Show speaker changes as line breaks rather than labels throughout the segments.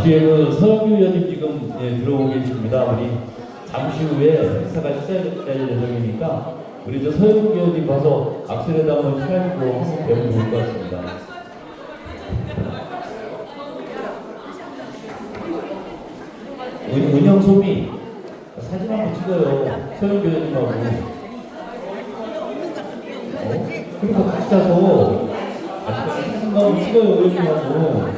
뒤에 서영규 의원님 지금 들어오고 계십니다. 우리 잠시 후에 행사가 시작될 예정이니까 우리 서영규 의원님 봐서 악수에다 한번 시간이고 한번 배우면 좋을 것 같습니다. 은영소미 사진 한번 찍어요. 서영규 의원님하고. 그리고 같이 가서 사진 한번 찍어요. 의원님하고.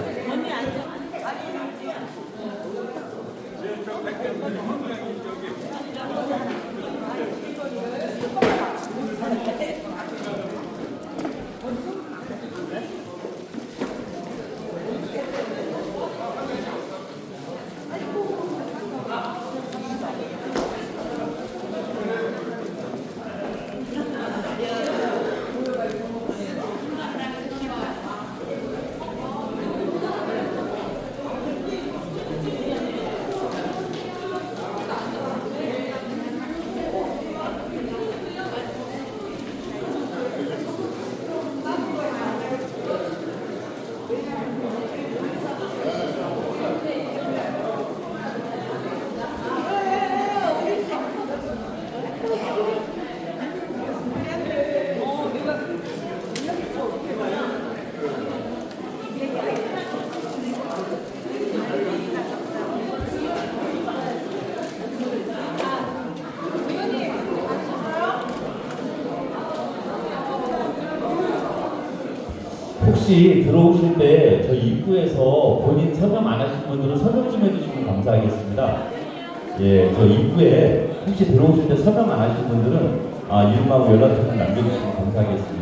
혹시 들어오실 때 저 입구에서 본인 서명 안 하신 분들은 서명 좀 해주시면 감사하겠습니다. 예, 저 입구에 혹시 들어오실 때 서명 안 하신 분들은 이름하고 연락처를 남겨주시면 감사하겠습니다.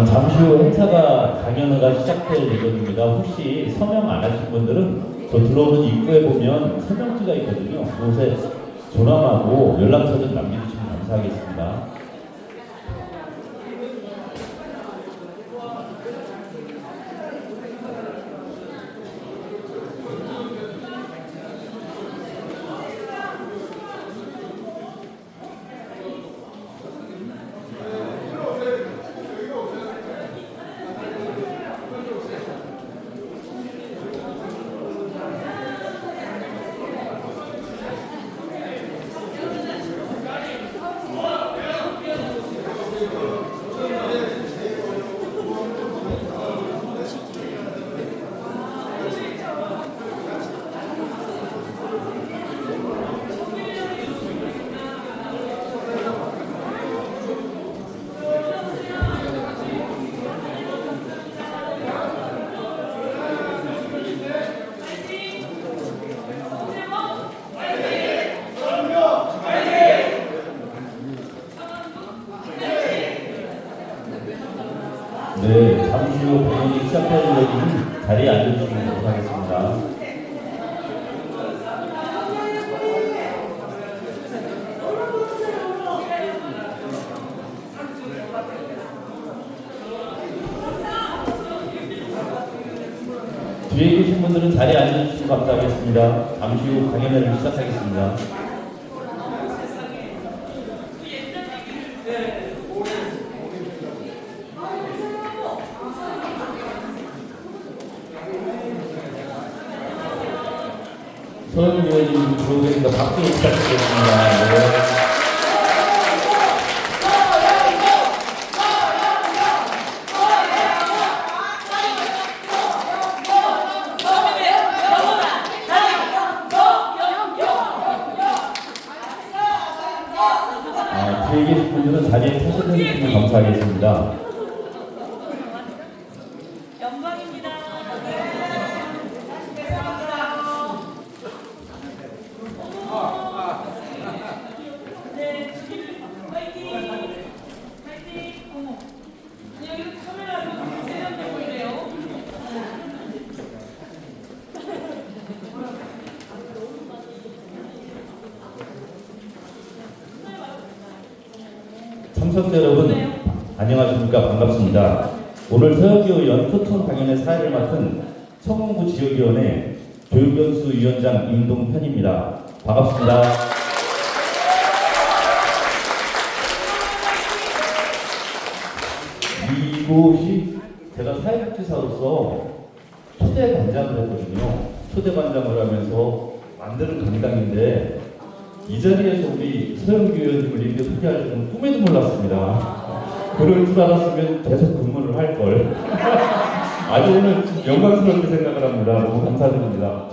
잠시 후 행사가 강연회가 시작될 예정입니다. 혹시 서명 안 하신 분들은 저 들어오는 입구에 보면 서명지가 있거든요. 그곳에 전화하고 연락처 좀 남겨주시면 감사하겠습니다. 네, 잠시 후 공연이 시작될 예정이니 자리에 앉아주시면 감사하겠습니다. 뒤에 계신 분들은 자리에 앉아주시면 감사하겠습니다. 잠시 후 강연회를 시작하겠습니다. 서영 의원님 들어오니까 박수 부탁드리겠습니다. 네. 뒤에 계신 분들은 자리에 서셔서 해주시면 감사하겠습니다. 참석자 여러분, 안녕하십니까. 반갑습니다. 오늘 서영교 의원 소통 강연의 사회를 맡은 성원구 지역위원회 교육연수 위원장 임동편입니다. 반갑습니다. 이곳이 제가 사회복지사로서 초대 관장을 했거든요. 초대 관장을 하면서 만드는 강당인데 이 자리에서 우리 서영교 의원님을 이렇게 소개할 줄은 꿈에도 몰랐습니다. 그럴 줄 알았으면 계속 근무를 할 걸. 아주 오늘 영광스럽게 생각을 합니다. 너무 감사드립니다.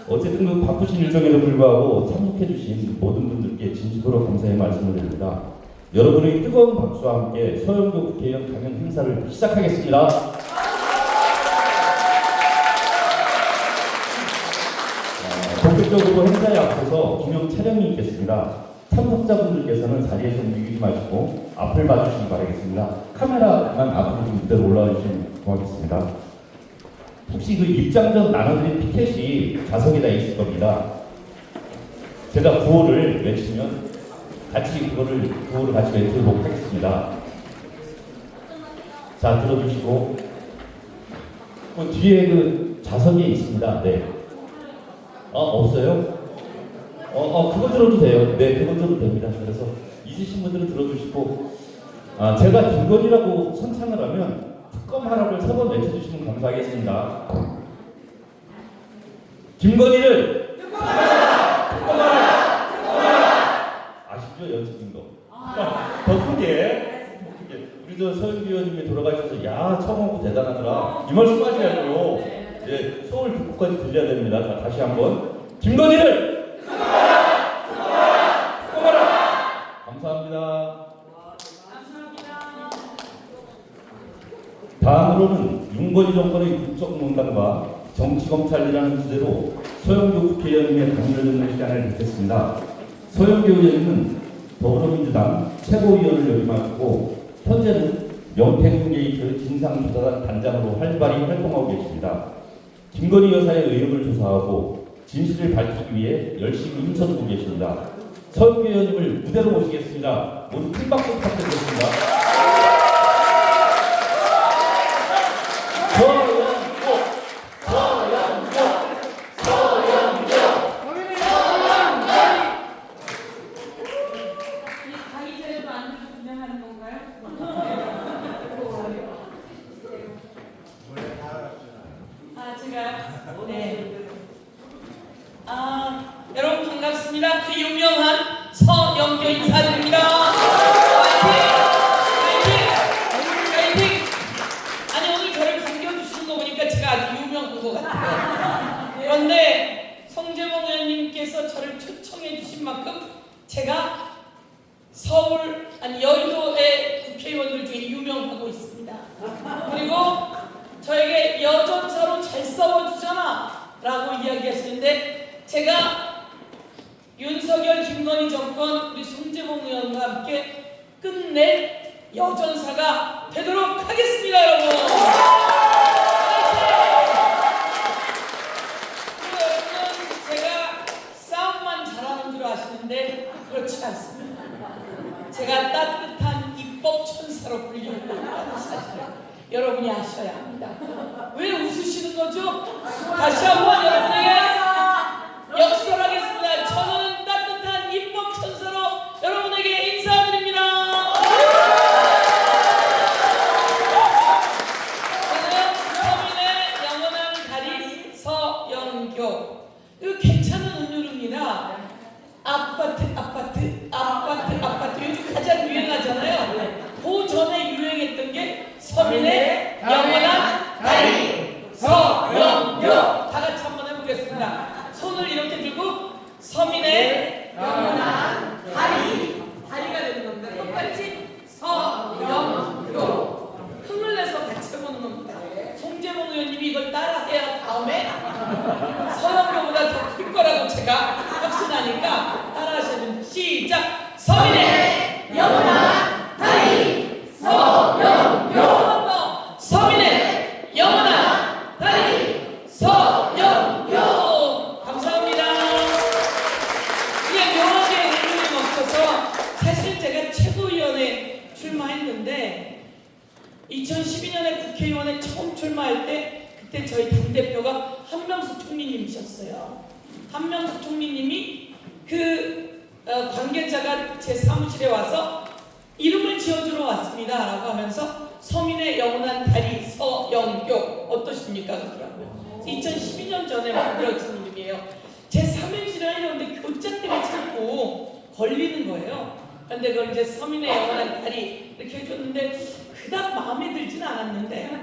어쨌든 그 바쁘신 일정에도 불구하고 참석해주신 모든 분들께 진심으로 감사의 말씀을 드립니다. 여러분의 뜨거운 박수와 함께 서영교 국회의원 강연 행사를 시작하겠습니다. 본격적으로 행사에 앞서서 기념 촬영이 있겠습니다. 참석자분들께서는 자리에서 움직이지 마시고 앞을 봐주시기 바라겠습니다. 카메라만 앞으로 좀 그대로 올라와 주시면 고맙겠습니다. 혹시 그 입장 전 나눠드린 피켓이 좌석에다 있을 겁니다. 제가 구호를 외치면 같이 구호를 같이 외치도록 하겠습니다. 자, 들어주시고 뒤에 그 좌석에 있습니다. 네. 없어요? 그거 들어도 돼요. 네, 그거 들어도 됩니다. 그래서 있으신 분들은 들어주시고, 제가 김건희라고 선창을 하면 특검하라를 3번 외쳐주시면 감사하겠습니다. 김건희를 특검하라! 특검하라! 특검하라! 아시죠? 연습인 거. 더 크게. 우리 저 서영교 의원님이 돌아가셔서 야, 청원구 대단하더라. 이 말씀 하셔야죠. 네, 서울 북부까지 들려야 됩니다. 자, 다시 한번. 김건희를 감사합니다. 다음으로는 윤건희 정권의 국정농단과 정치검찰이라는 주제로 서영교 국회의원님의 강의를 듣는 시간을 갖겠습니다. 서영교 의원님은 더불어민주당 최고위원을 역임하고 현재는 명태균게이트 진상조사단 단장으로 활발히 활동하고 계십니다. 김건희 여사의 의혹을 조사하고 진실을 밝히기 위해 열심히 힘써주고 계십니다. 서영교 의원님을 무대로 모시겠습니다. 모두 큰 박수 부탁드리겠습니다.
여러분 반갑습니다. 그 유명한 서영교 인사드립니다. 파이팅! 아니 오늘 저를 반겨주시는 거 보니까 제가 아주 유명한 것 같아요. 그런데 송재봉 의원님께서 저를 초청해 주신 만큼 제가 여의도의 국회의원들 중에 유명하고 있습니다. 그리고 저에게 여전사로 잘 싸워주잖아 라고 이야기하시는데 제가 윤석열 김건희 정권 우리 송재봉 의원과 함께 끝낼 여전사가 되도록 하겠습니다. 여러분 제가 싸움만 잘하는 줄 아시는데 그렇지 않습니다. 제가 따뜻한 입법 천사로 불리고 있다는 사실을 여러분이 아셔야 합니다. 왜 웃으시는 거죠? 다시 한번 여러분에게 역설하겠습니다. 저는 따뜻한 입법 천사로 여러분에게 인사드립니다. 저는 서민의 영원한 달인 서영교. 이거 괜찮은 운율입니다. 아파트 요즘 가장 유행하잖아요. 그 전에 유행했던 게 서민의 영원한 달인 서영교. 다 같이 한번 해보겠습니다. 손을 이렇게 들고 서민의 영원한 다리가 되는 겁니다. 똑같이 서영교. 흥을 내서 같이 해보는 겁니다. 송재봉 의원님이 이걸 따라해야 다음에 서영교보다 더 클 거라고 제가 확신하니까 따라하셔야 됩니다. 시작! 서민의 영원한 다리 서영교. 한 번 더. 서민의 영원한 다리 서영교. 감사합니다. 이게 묘하게 의미가 없어서 사실 제가 최고위원회 출마했는데 2012년에 국회의원에 처음 출마할 때 그때 저희 당대표가 한명숙 총리님이셨어요. 한명숙 총리님이 관계자가 제 사무실에 와서 이름을 지어주러 왔습니다 라고 하면서 서민의 영원한 다리 서영교 어떠십니까? 그러더라고요. 2012년 전에 만들어진 이름이에요. 제 삼행시를 하려는데 교자 때문에 자꾸 걸리는 거예요. 근데 그걸 이제 서민의 영원한 다리 이렇게 해줬는데 그닥 마음에 들진 않았는데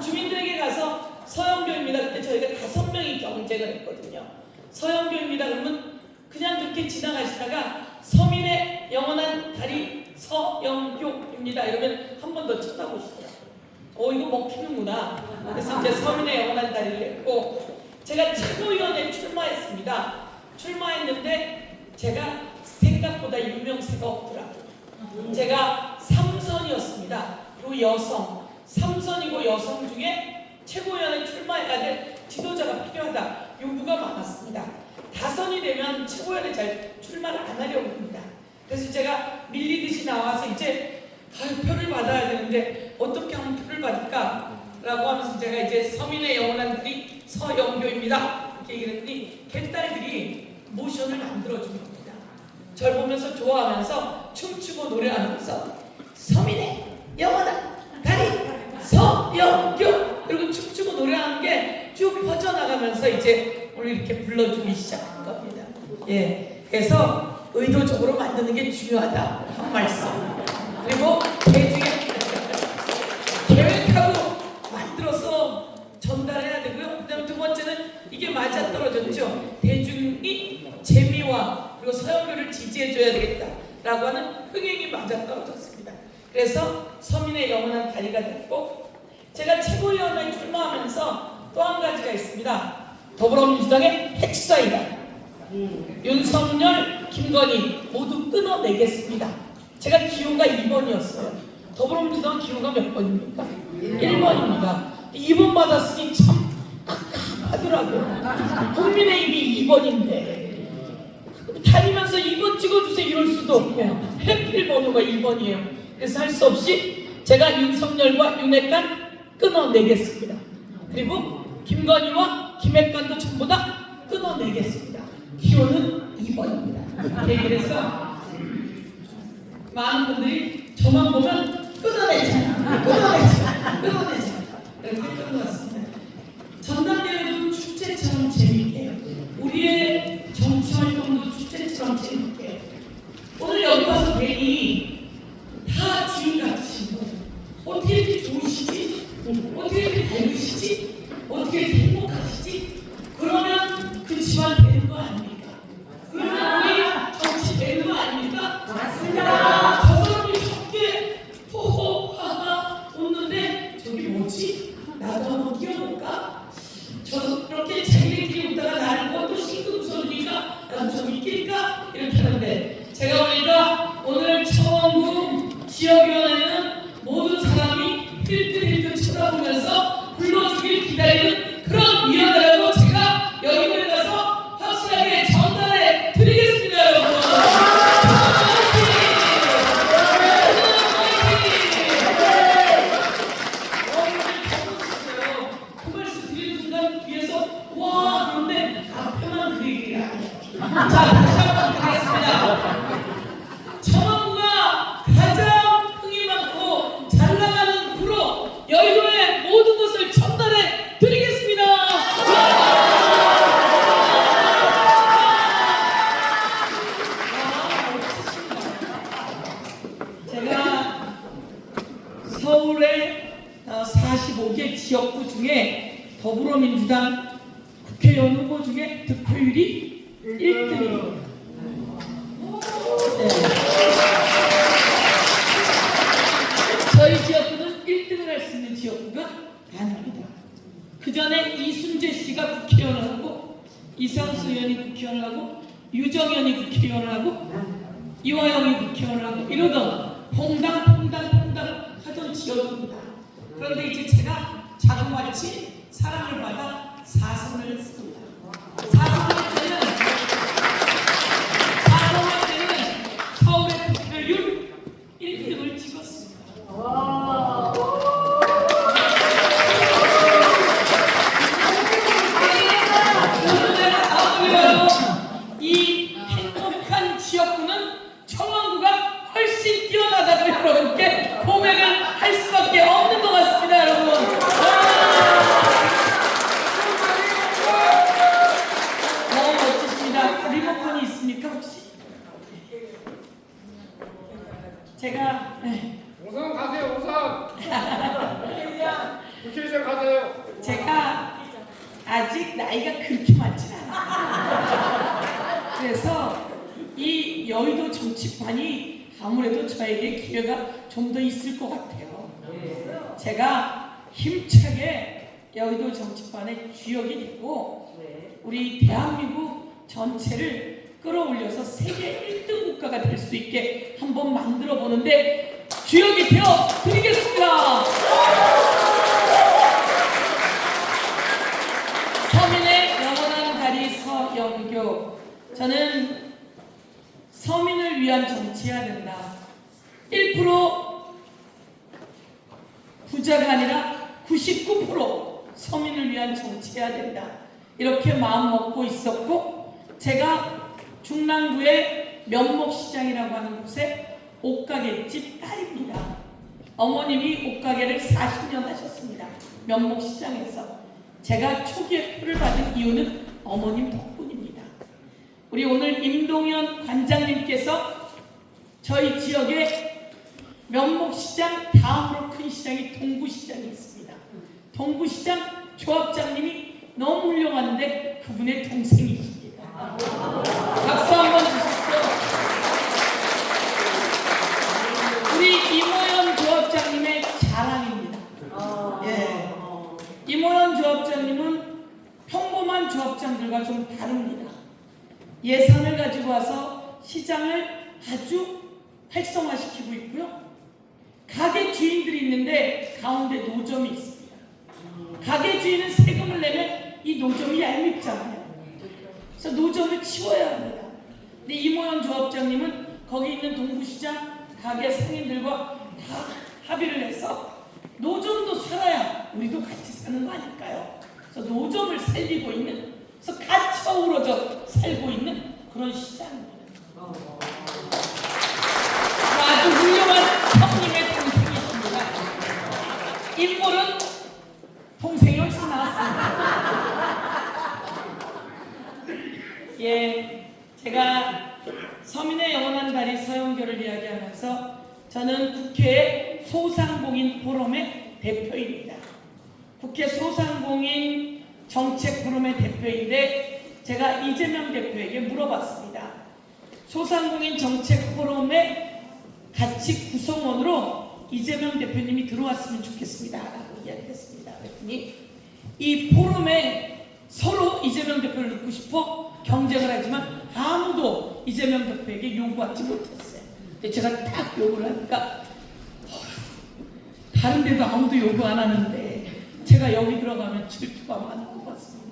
주민들에게 가서 서영교입니다. 그때 저희가 5명이 경쟁을 했거든요. 서영교입니다. 그러면 그냥 그렇게 지나가시다가 서민의 영원한 다리 서영교입니다. 이러면 한 번 더 쳐다보시더라고요. 이거 먹히는구나. 그래서 이제 서민의 영원한 다리를 했고 제가 최고위원에 출마했습니다. 출마했는데 제가 생각보다 유명세가 없더라고요. 제가 3선이었습니다. 그리고 여성, 3선이고 여성 중에 최고위원에 출마해야 될 지도자가 필요하다. 요구가 많았습니다. 5선이 되면 최고위원에 잘 출마를 안 하려고 합니다. 그래서 제가 밀리듯이 나와서 이제 표를 받아야 되는데 어떻게 하면 표를 받을까? 라고 하면서 제가 이제 서민의 영원한 다리 서영교입니다. 이렇게 얘기를 했더니 개딸들이 모션을 만들어준 겁니다. 절 보면서 좋아하면서 춤추고 노래하면서 서민의 영원한 다리 서영교 그리고 춤추고 노래하는 게 쭉 퍼져나가면서 이제 오늘 이렇게 불러주기 시작한 겁니다. 예, 그래서 의도적으로 만드는 게 중요하다 한 말씀. 그리고 대중에 계획하고 만들어서 전달해야 되고요. 그다음에 두 번째는 이게 맞아떨어졌죠. 대중이 재미와 그리고 서영교를 지지해줘야 되겠다라고 하는 흥행이 맞아떨어졌습니다. 그래서 서민의 영원한 다리가 됐고 제가 최고위원에 출마하면서 또 한 가지가 있습니다. 더불어민주당의 핵사이다. 윤석열, 김건희 모두 끊어내겠습니다. 제가 기호가 2번이었어요. 더불어민주당 기호가 몇 번입니까? 1번입니다. 2번 받았으니 참 하더라고요. 국민의힘이 2번인데 다니면서 2번 찍어주세요 이럴 수도 없고 해필 번호가 1번이에요. 그래서 할 수 없이 제가 윤석열과 윤핵관 끊어내겠습니다. 그리고 김건희와 김핵관도 전부 다 끊어내겠습니다. 기호는 2번입니다. 얘기를 해서 많은 분들이 저만 보면 끊어내자 이렇게 끊어놨습니다. 전당대회도 축제처럼 재밌게 우리의 정치활동도 축제처럼 재밌게 오늘 여기 와서 뵈니 다 주인같이 어떻게 이렇게 좋으시지? 어떻게 이렇게 밝으시지? 어떻게 이렇게 행복하시지? 그러면 그 집안 되는 거 아닙니까? 그러면 우리 정치 되는 거 아닙니까? 맞습니다. 저 사람이 저렇게 호호하하 웃는데 저게 뭐지? 나도 한번 끼워볼까? 저렇게 자기들끼리 웃다가 나를 보고 또 싱긋 웃어주니까 나도 좀 웃길까? 이렇게 하는데 제가 보니까 오늘 청원구 지역위원회는 모든 사람이 힐끗힐끗 쳐다보면서 불러주길 기다리는 그런 위원회라고 제가 여기에 가서 확실하게 전달해 드리겠습니다, 여러분. 그 말씀 드리는 순간 뒤에서 와 그런데 앞에만 그 얘기가 아니에요. 자, 다시 한번 가겠습니다. 청원구가 가장 흥이 많고 잘 나가는 구로 여의도의 모든 것을 전달해 드리겠습니다. 제가 서울의 45개 지역구 중에 더불어민주당 국회의원 후보 중에 득표율이 1등입니다. 네. 저희 지역구는 1등을 할 수 있는 지역구가 아닙니다. 그 전에 이순재 씨가 국회의원을 하고 이상수 의원이 국회의원을 하고 유정현이 국회의원을 하고 이화영이 국회의원을 하고 이러던 퐁당 하던 지역입니다. 그런데 이제 제가 자그마치 사랑을 받아 4선을 했습니다. 4선 할 때는 서울의 득표율 1등을 찍었습니다. 여러분께 고백을 할 수밖에 없는 것 같습니다, 여러분. 너무 멋지십니다. 리모컨이 있습니까 혹시? 제가
우선 가세요, 우선. 국회의장 가세요.
제가 아직 나이가 그렇게 많지 않아요. 그래서 이 여의도 정치판이 아무래도 저에게 기회가 좀 더 있을 것 같아요. 제가 힘차게 여의도 정치판의 주역이 되고 우리 대한민국 전체를 끌어올려서 세계 1등 국가가 될 수 있게 한번 만들어 보는데 주역이 되어 드리겠습니다. 서민의 영원한 다리 서영교. 저는 서민을 위한 정치해야 된다. 1% 부자가 아니라 99% 서민을 위한 정치해야 된다. 이렇게 마음 먹고 있었고, 제가 중랑구의 면목시장이라고 하는 곳에 옷가게집 딸입니다. 어머님이 옷가게를 40년 하셨습니다. 면목시장에서. 제가 초기에 표를 받은 이유는 어머님 덕분입니다. 우리 오늘 임동현 관장님께서 저희 지역에 면목시장 다음으로 큰 시장이 동구시장이 있습니다. 동구시장 조합장님이 너무 훌륭한데 그분의 동생이십니다. 박수 한번 주십시오. 우리 이모연 조합장님의 자랑입니다. 예. 이모연 조합장님은 평범한 조합장들과 좀 다릅니다. 예산을 가지고 와서 시장을 아주 활성화시키고 있고요. 가게 주인들이 있는데 가운데 노점이 있습니다. 가게 주인은 세금을 내면 이 노점이 얄밉잖아요. 그래서 노점을 치워야 합니다. 근데 이모연 조합장님은 거기 있는 동구시장 가게 상인들과 다 합의를 해서 노점도 살아야 우리도 같이 사는 거 아닐까요? 그래서 노점을 살리고 있는, 그래서 같이 어우러져 살고 있는 그런 시장입니다. 아주 훌륭한 형님의 동생이십니다. 인물은 동생이 훨씬 나왔습니다. 예, 제가 서민의 영원한 다리 서영교를 이야기하면서 저는 국회 소상공인 포럼의 대표입니다. 국회 소상공인 정책 포럼의 대표인데 제가 이재명 대표에게 물어봤습니다. 소상공인 정책 포럼의 같이 구성원으로 이재명 대표님이 들어왔으면 좋겠습니다 라고 이야기했습니다. 그랬더니 이 포럼에 서로 이재명 대표를 넣고 싶어 경쟁을 하지만 아무도 이재명 대표에게 요구하지 못했어요. 근데 제가 딱 요구를 하니까 다른 데도 아무도 요구 안 하는데 제가 여기 들어가면 질투가 많을 것 같습니다.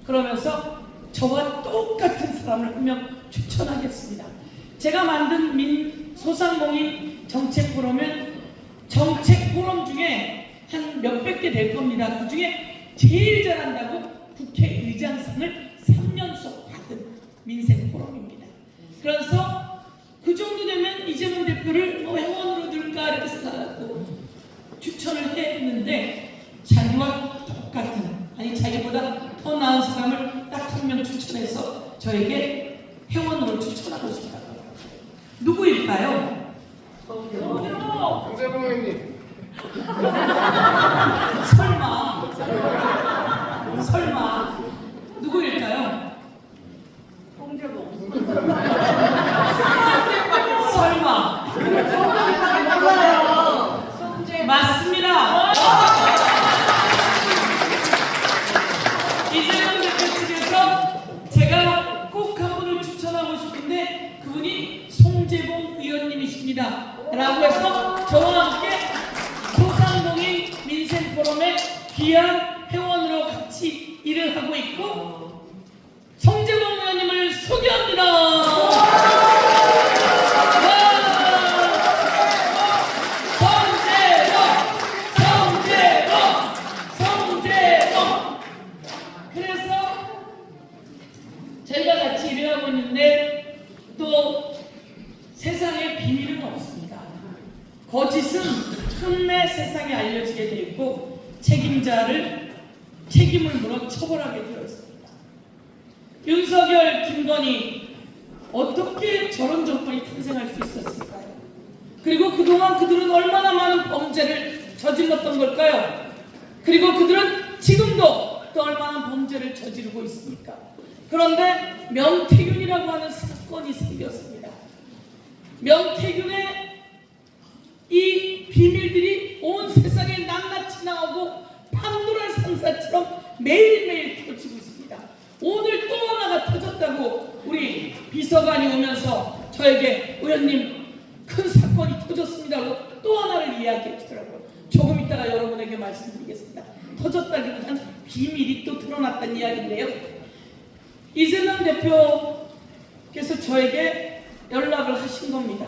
그러면서 저와 똑같은 사람을 한 명 추천하겠습니다. 제가 만든 소상공인 정책 포럼은 정책 포럼 중에 한 몇백 개 될 겁니다. 그 중에 제일 잘한다고 국회의장상을 3년속 받은 민생 포럼입니다. 그래서 그 정도 되면 이재명 대표를 회원으로 들까 이렇게 생각하고 추천을 했는데 자기와 똑같은, 아니 자기보다 더 나은 사람을 딱 한 명 추천해서 저에게 회원으로 추천하고 싶다고. 누구일까요?
강재봉 의원님.
설마 누구일까요? 설마 맞습니다. 이재명 대표 측에서 제가 꼭 한 분을 추천하고 싶은데 그분이 송재봉 의원님이십니다 라고 해서 저와 함께 소상공인 민생포럼의 귀한 회원으로 같이 일을 하고 있고 송재봉 의원님을 소개합니다. 저희가 같이 일을 하고 있는데 또 세상에 비밀은 없습니다. 거짓은 끝내 세상에 알려지게 되어 있고 책임을 물어 처벌하게 되어 있습니다. 윤석열, 김건희 어떻게 저런 정권이 탄생할 수 있었을까요? 그리고 그동안 그들은 얼마나 많은 범죄를 저질렀던 걸까요? 그리고 그들은 지금도 또 얼마나 범죄를 저지르고 있습니까? 그런데 명태균이라고 하는 사건이 생겼습니다. 명태균의 이 비밀들이 온 세상에 낱낱이 나오고 판도라 상사처럼 매일매일 터지고 있습니다. 오늘 또 하나가 터졌다고 우리 비서관이 오면서 저에게 의원님 큰 사건이 터졌습니다고 또 하나를 이야기해 주더라고요. 조금 이따가 여러분에게 말씀드리겠습니다. 터졌다기보다는 비밀이 또 드러났다는 이야기인데요. 이재명 대표께서 저에게 연락을 하신 겁니다.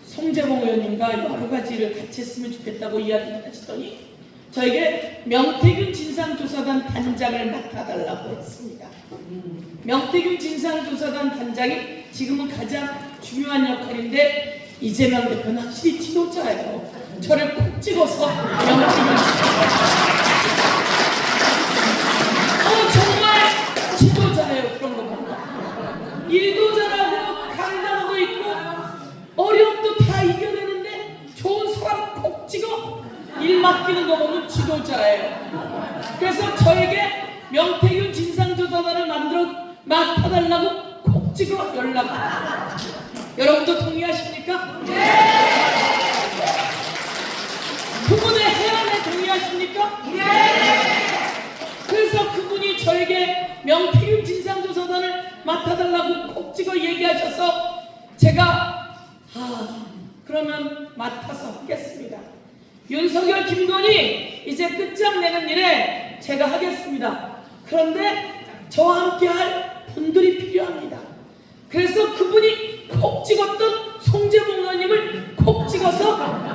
송재봉 의원님과 여러 가지를 같이 했으면 좋겠다고 이야기를 하시더니 저에게 명태균 진상조사단 단장을 맡아달라고 했습니다. 명태균 진상조사단 단장이 지금은 가장 중요한 역할인데 이재명 대표는 확실히 지도자예요. 저를 콕 찍어서 명태균 정말 지도자예요. 그런 거 보면 일도 잘하고 강단도 있고 어려움도 다 이겨내는데 좋은 사람 콕 찍어 일 맡기는 거 보면 지도자예요. 그래서 저에게 명태균 진상조사단을 맡아달라고 콕 찍어 연락을. 여러분도 동의하십니까? 네! 그분의 해안에 동의하십니까? 네! 그래서 그분이 저에게 명태균 진상조사단을 맡아달라고 콕 찍어 얘기하셔서 제가 그러면 맡아서 하겠습니다. 윤석열, 김건희 이제 끝장내는 일에 제가 하겠습니다. 그런데 저와 함께 할 분들이 필요합니다. 그래서 그분이 콕 찍었던 송재봉 의원님을 콕 찍어서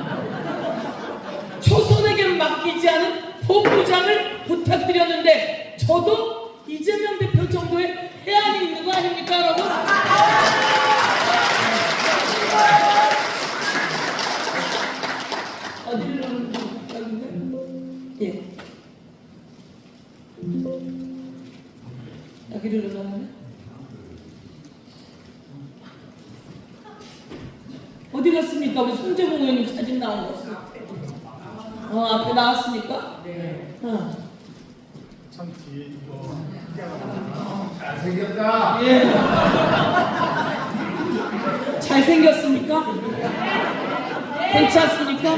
초선에게 맡기지 않은 본부장을 부탁드렸는데 저도 이재명 대표 정도의 해안이 있는 거 아닙니까, 여러분? 어디로 예. 여기로 가면 어디 갔습니까? 우리 송재봉 의원님 사진 나온 거 앞에 나왔습니까?
네. 참 뒤에 이거
잘생겼다.
예. 잘생겼습니까? 괜찮습니까?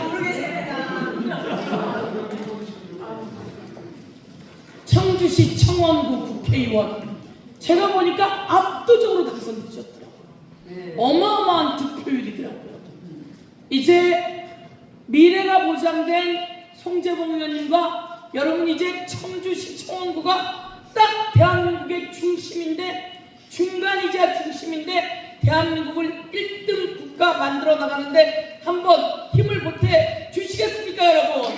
청주시 청원구 국회의원 제가 보니까 압도적으로 당선되셨더라고요. 어마어마한 득표율이더라고요. 이제 미래가 보장된 송재봉 의원님과 여러분 이제 청주시 청원구가 딱 대한민국의 중심인데 중간이자 중심인데 대한민국을 1등 국가 만들어 나가는데 한번 힘을 보태 주시겠습니까, 여러분?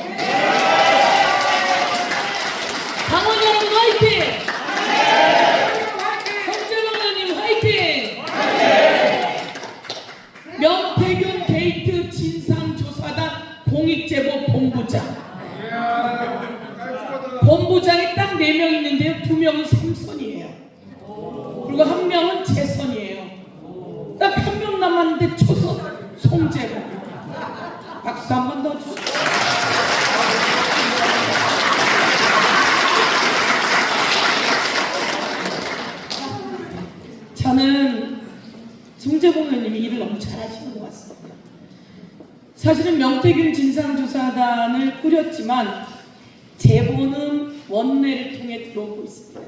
강원 여러분 화이팅! 송재봉 의원님 화이팅! 명태균 게이트 진상조사단 공익제보 본부장. 본부장이 딱 4명 있는데요. 2명은 3선이에요. 그리고 1명은 재선이에요. 딱 1명 남았는데 초선 송재봉. 박수 한 번 더 주세요. 저는 송재봉 의원님이 일을 너무 잘하시는 것 같습니다. 사실은 명태균 진상조사단을 꾸렸지만 제보는 원내를 통해 들어오고 있습니다.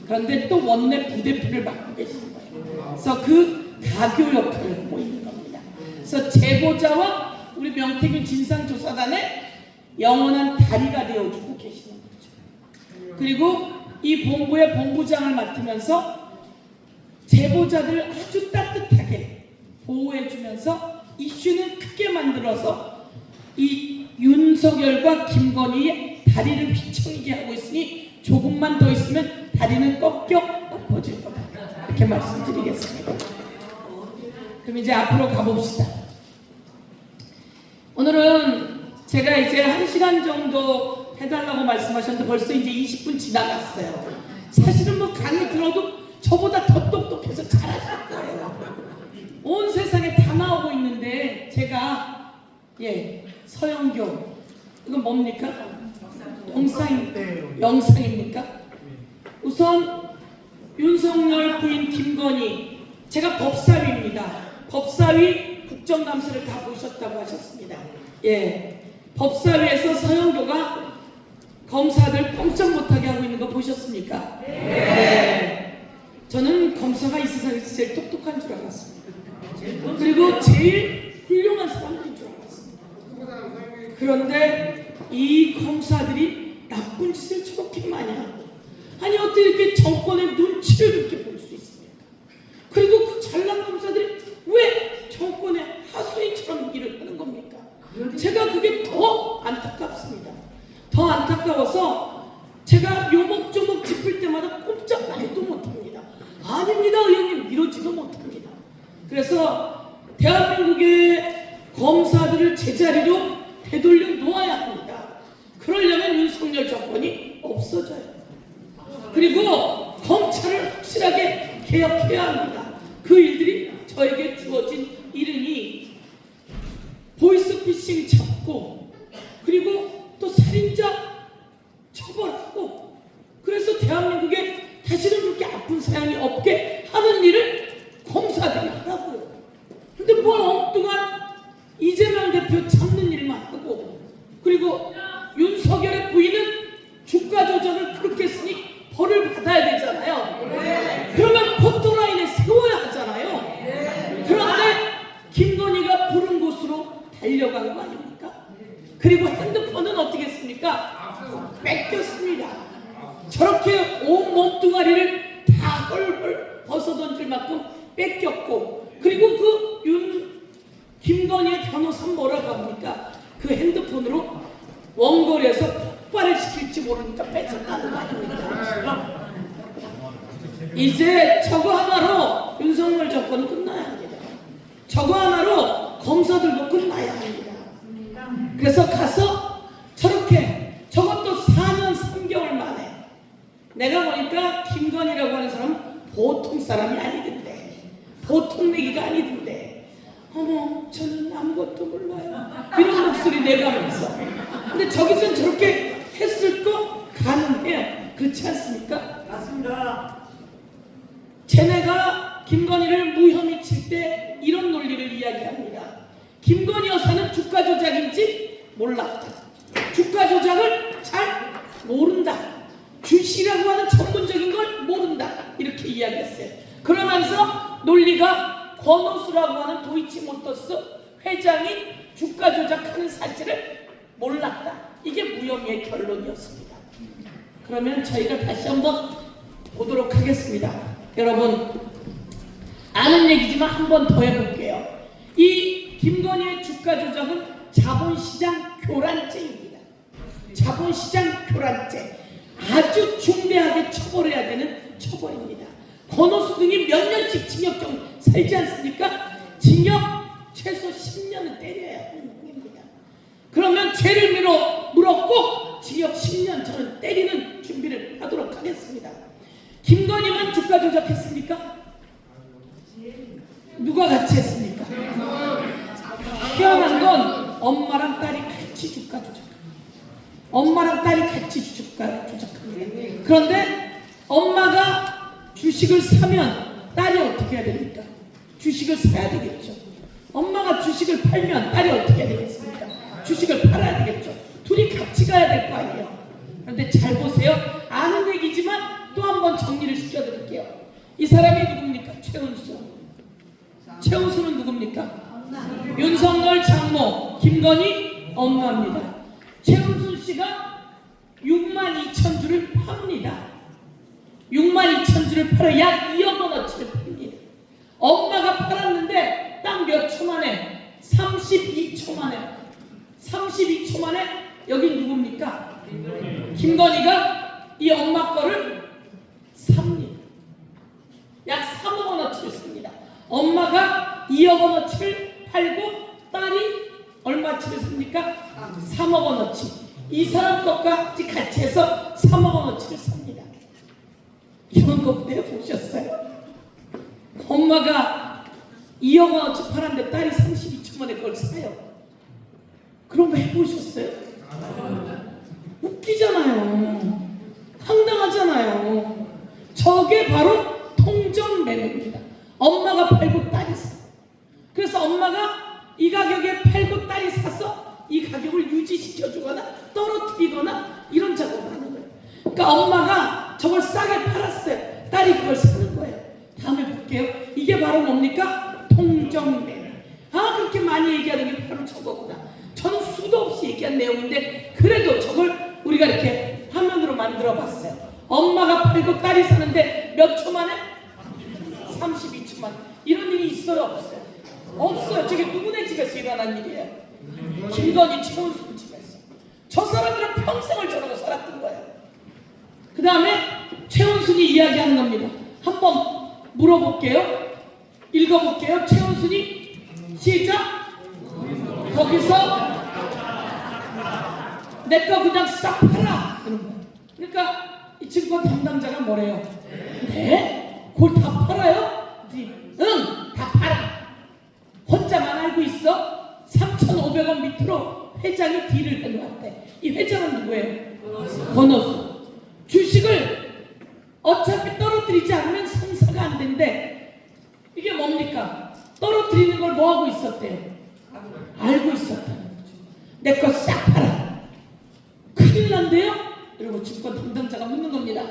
그런데 또 원내 부대표를 맡고 계시는 거예요. 그래서 그 가교 역할을 하고 있는 겁니다. 그래서 제보자와 우리 명태균 진상조사단의 영원한 다리가 되어주고 계시는 거죠. 그리고 이 본부의 본부장을 맡으면서 제보자들을 아주 따뜻하게 보호해주면서 이슈는 크게 만들어서 이 윤석열과 김건희의 다리를 휘청이게 하고 있으니 조금만 더 있으면 다리는 꺾여 엎어질 겁니다. 이렇게 말씀드리겠습니다. 그럼 이제 앞으로 가봅시다. 오늘은 제가 이제 1시간 정도 해달라고 말씀하셨는데 벌써 이제 20분 지나갔어요. 사실은 뭐 강의 들어도 저보다 더 똑똑해서 잘하실 거예요. 온 세상에 다 나오고 있는데 제가 서영교 이건 뭡니까? 영상입니까? 우선 윤석열 부인 김건희, 제가 법사위입니다. 법사위 국정감사를 다 보셨다고 하셨습니다. 법사위에서 서영교가 검사들 꼼짝 못하게 하고 있는 거 보셨습니까? 네. 저는 검사가 이 세상에서 제일 똑똑한 줄 알았습니다. 그리고 제일 훌륭한 사람들인 줄 알았습니다. 그런데 이 검사들이 나쁜 짓을 저렇게 많이 하고, 아니 어떻게 이렇게 정권의 눈치를 그렇게 볼 수 있습니까? 그리고 그 잘난 검사들이 왜 정권의 하수인처럼 일을 하는 겁니까? 제가 그게 더 안타깝습니다. 더 안타까워서 제가 요목조목 짚을 때마다 꼼짝 말도 못합니다. 아닙니다 의원님, 이러지도 못합니다. 그래서 대한민국의 검사들을 제자리로 되돌려 놓아야 합니다. 그러려면 윤석열 정권이 없어져요. 그리고 검찰을 확실하게 개혁해야 합니다. 그 일들이 저에게 주어진 일이니 보이스피싱 잡고, 그리고 또 살인자 처벌하고, 그래서 대한민국에 다시는 그렇게 아픈 사연이 없게 하는 일을 검사들이 하라고요. 근데 뭘 엉뚱한 이재명 대표 잡는 일만 하고, 그리고 윤석열의 부인은 주가 조작을 그렇게 했으니 벌을 받아야 되잖아요. 그러면 포토라인에 세워야 하잖아요. 그런데 김건희가 부른 곳으로 달려간 거 아닙니까? 그리고 핸드폰은 어떻게 했습니까? 뺏겼습니다. 저렇게 온 몸뚱아리를 다 헐헐 벗어던질 만큼 뺏겼고, 그리고 김건희의 변호사는 뭐라고 합니까? 그 핸드폰으로 원거리에서 폭발을 시킬지 모르니까 뺏었다는 거 아닙니까? 이제 저거 하나로 윤석열 정권은 끝나야 합니다. 저거 하나로 검사들도 끝나야 합니다. 그래서 가서 저렇게, 저것도 4년 3개월 만에, 내가 보니까 김건희라고 하는 사람은 보통 사람이 아니던데, 보통 내기가 아니던데, 어머 저는 아무것도 몰라요 이런 목소리 내가면서, 근데 저기선 저렇게 했을 거 가능해요. 그렇지 않습니까?
맞습니다.
쟤네가 김건희를 무혐의 칠 때 이런 논리를 이야기합니다. 김건희 여사는 주가 조작인지 몰랐다. 주가 조작을 잘 모른다. 주식이라고 하는 전문적인 걸 모른다. 이렇게 이야기했어요. 그러면서 논리가 권오수라고 하는 도이치모터스 회장이 주가 조작하는 사실을 몰랐다. 이게 무혐의의 결론이었습니다. 그러면 저희가 다시 한번 보도록 하겠습니다. 여러분, 아는 얘기지만 한 번 더 해볼게요. 이 김건희의 주가 조작은 자본시장 교란죄입니다. 자본시장 교란죄. 아주 중대하게 처벌해야 되는 처벌입니다. 권오수 등이 몇 년씩 징역형 살지 않습니까? 징역 최소 10년은 때려야 하는 겁니다. 그러면 죄를 물었고 징역 10년 저는 때리는 준비를 하도록 하겠습니다. 김건희만 주가 조작했습니까? 누가 같이 했습니까? 희한한 건 엄마랑 딸이 같이 주가 조작합니다. 엄마랑 딸이 같이 주가 조작합니다. 그런데 엄마가 주식을 사면 딸이 어떻게 해야 됩니까? 주식을 사야 되겠죠. 엄마가 주식을 팔면 딸이 어떻게 해야 되겠습니까? 주식을 팔아야 되겠죠. 둘이 같이 가야 될 거 아니에요. 그런데 잘 보세요. 아는 얘기지만 또 한 번 정리를 시켜드릴게요. 이 사람이 누굽니까? 최은수. 최은수는 누굽니까? 윤석열 장모, 김건희 엄마입니다. 최은수 씨가 62,000주를 팝니다. 62,000주를 팔아 약 2억 원어치를 팝니다. 엄마가 팔았는데 딱 몇 초 만에, 32초 만에, 32초 만에 여기 누굽니까? 김건희가 이 엄마 거를 삽니다. 약 3억 원어치를 씁니다. 엄마가 2억 원어치를 팔고 딸이 얼마 얼마치를 삽니까? 3억 원어치. 이 사람 것까지 같이 해서 3억 원어치를 삽니다. 이런 거 내보셨어요? 엄마가 2억 원어치 팔았는데 딸이 32천원에 그걸 사요. 그런 거 해보셨어요? 웃기잖아요. 황당하잖아요. 저게 바로 통정매매입니다. 엄마가 팔고 딸이 사. 그래서 엄마가 이 가격에 팔고 딸이 사서 이 가격을 유지시켜주거나 떨어뜨리거나 이런 작업을 하는 거예요. 그러니까 엄마가 저걸 싸게 팔았어요. 딸이 그걸 사는 거예요. 다음에 볼게요. 이게 바로 뭡니까? 통정매매. 아, 그렇게 많이 얘기하는 게 바로 저거구나. 저는 수도 없이 얘기한 내용인데 그래도 저걸 우리가 이렇게 화면으로 만들어 봤어요. 엄마가 팔고 딸이 사는데 몇 초 만에? 32초 만에. 이런 일이 있어요? 없어요? 없어요. 저게 누구네 집에서 일어난 일이에요? 김건희, 최은순 집에서. 저 사람들은 평생을 저러고 살았던 거예요. 그 다음에 최은순이 이야기하는 겁니다. 한번 물어볼게요. 읽어볼게요. 최은순이 시작. 거기서 내 거 그냥 싹 팔아 그런 거예요. 그러니까 이 증권 담당자가 뭐래요? 네? 그걸 다 팔아요? 응, 다 팔아. 혼자만 알고 있어? 3,500원 밑으로 회장이 딜을 해놓았대. 이 회장은 누구예요? 권오수. 주식을 어차피 떨어뜨리지 않으면 성사가 안 된대. 이게 뭡니까? 떨어뜨리는 걸 뭐하고 있었대요? 알고 있었다는 거죠. 내 거 싹 팔아. 큰일 난대요? 이러고 증권 담당자가 묻는 겁니다.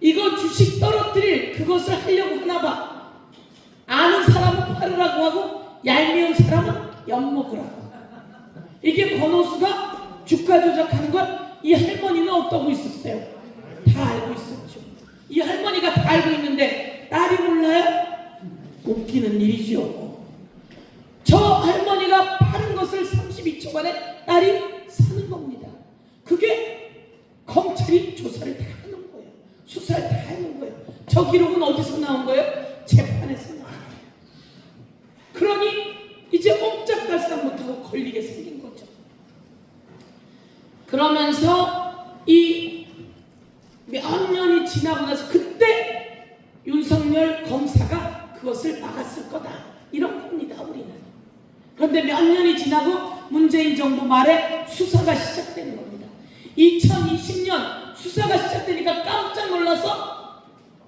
이거 주식 떨어뜨릴 그것을 하려고 하나봐. 아는 사람은 팔으라고 하고 얄미운 사람은 엿먹으라고. 이게 권오수가 주가 조작하는 걸 이 할머니는 어떠고 있었어요? 다 알고 있었죠. 이 할머니가 다 알고 있는데 딸이 몰라요? 웃기는 일이죠. 저 할머니가 파는 것을 32초 만에 딸이 사는 겁니다. 그게 검찰이 조사를 다 하는 거예요. 수사를 다 하는 거예요. 저 기록은 어디서 나온 거예요? 재판에서 나온 거예요. 그러니 이제 옴짝달싹 못하고 걸리게 생긴 거죠. 그러면서 이 몇 년이 지나고 나서 그때 윤석열 검사가 그것을 막았을 거다. 이런 겁니다, 우리는. 그런데 몇 년이 지나고 문재인 정부 말에 수사가 시작되는 겁니다. 2020년 수사가 시작되니까 깜짝 놀라서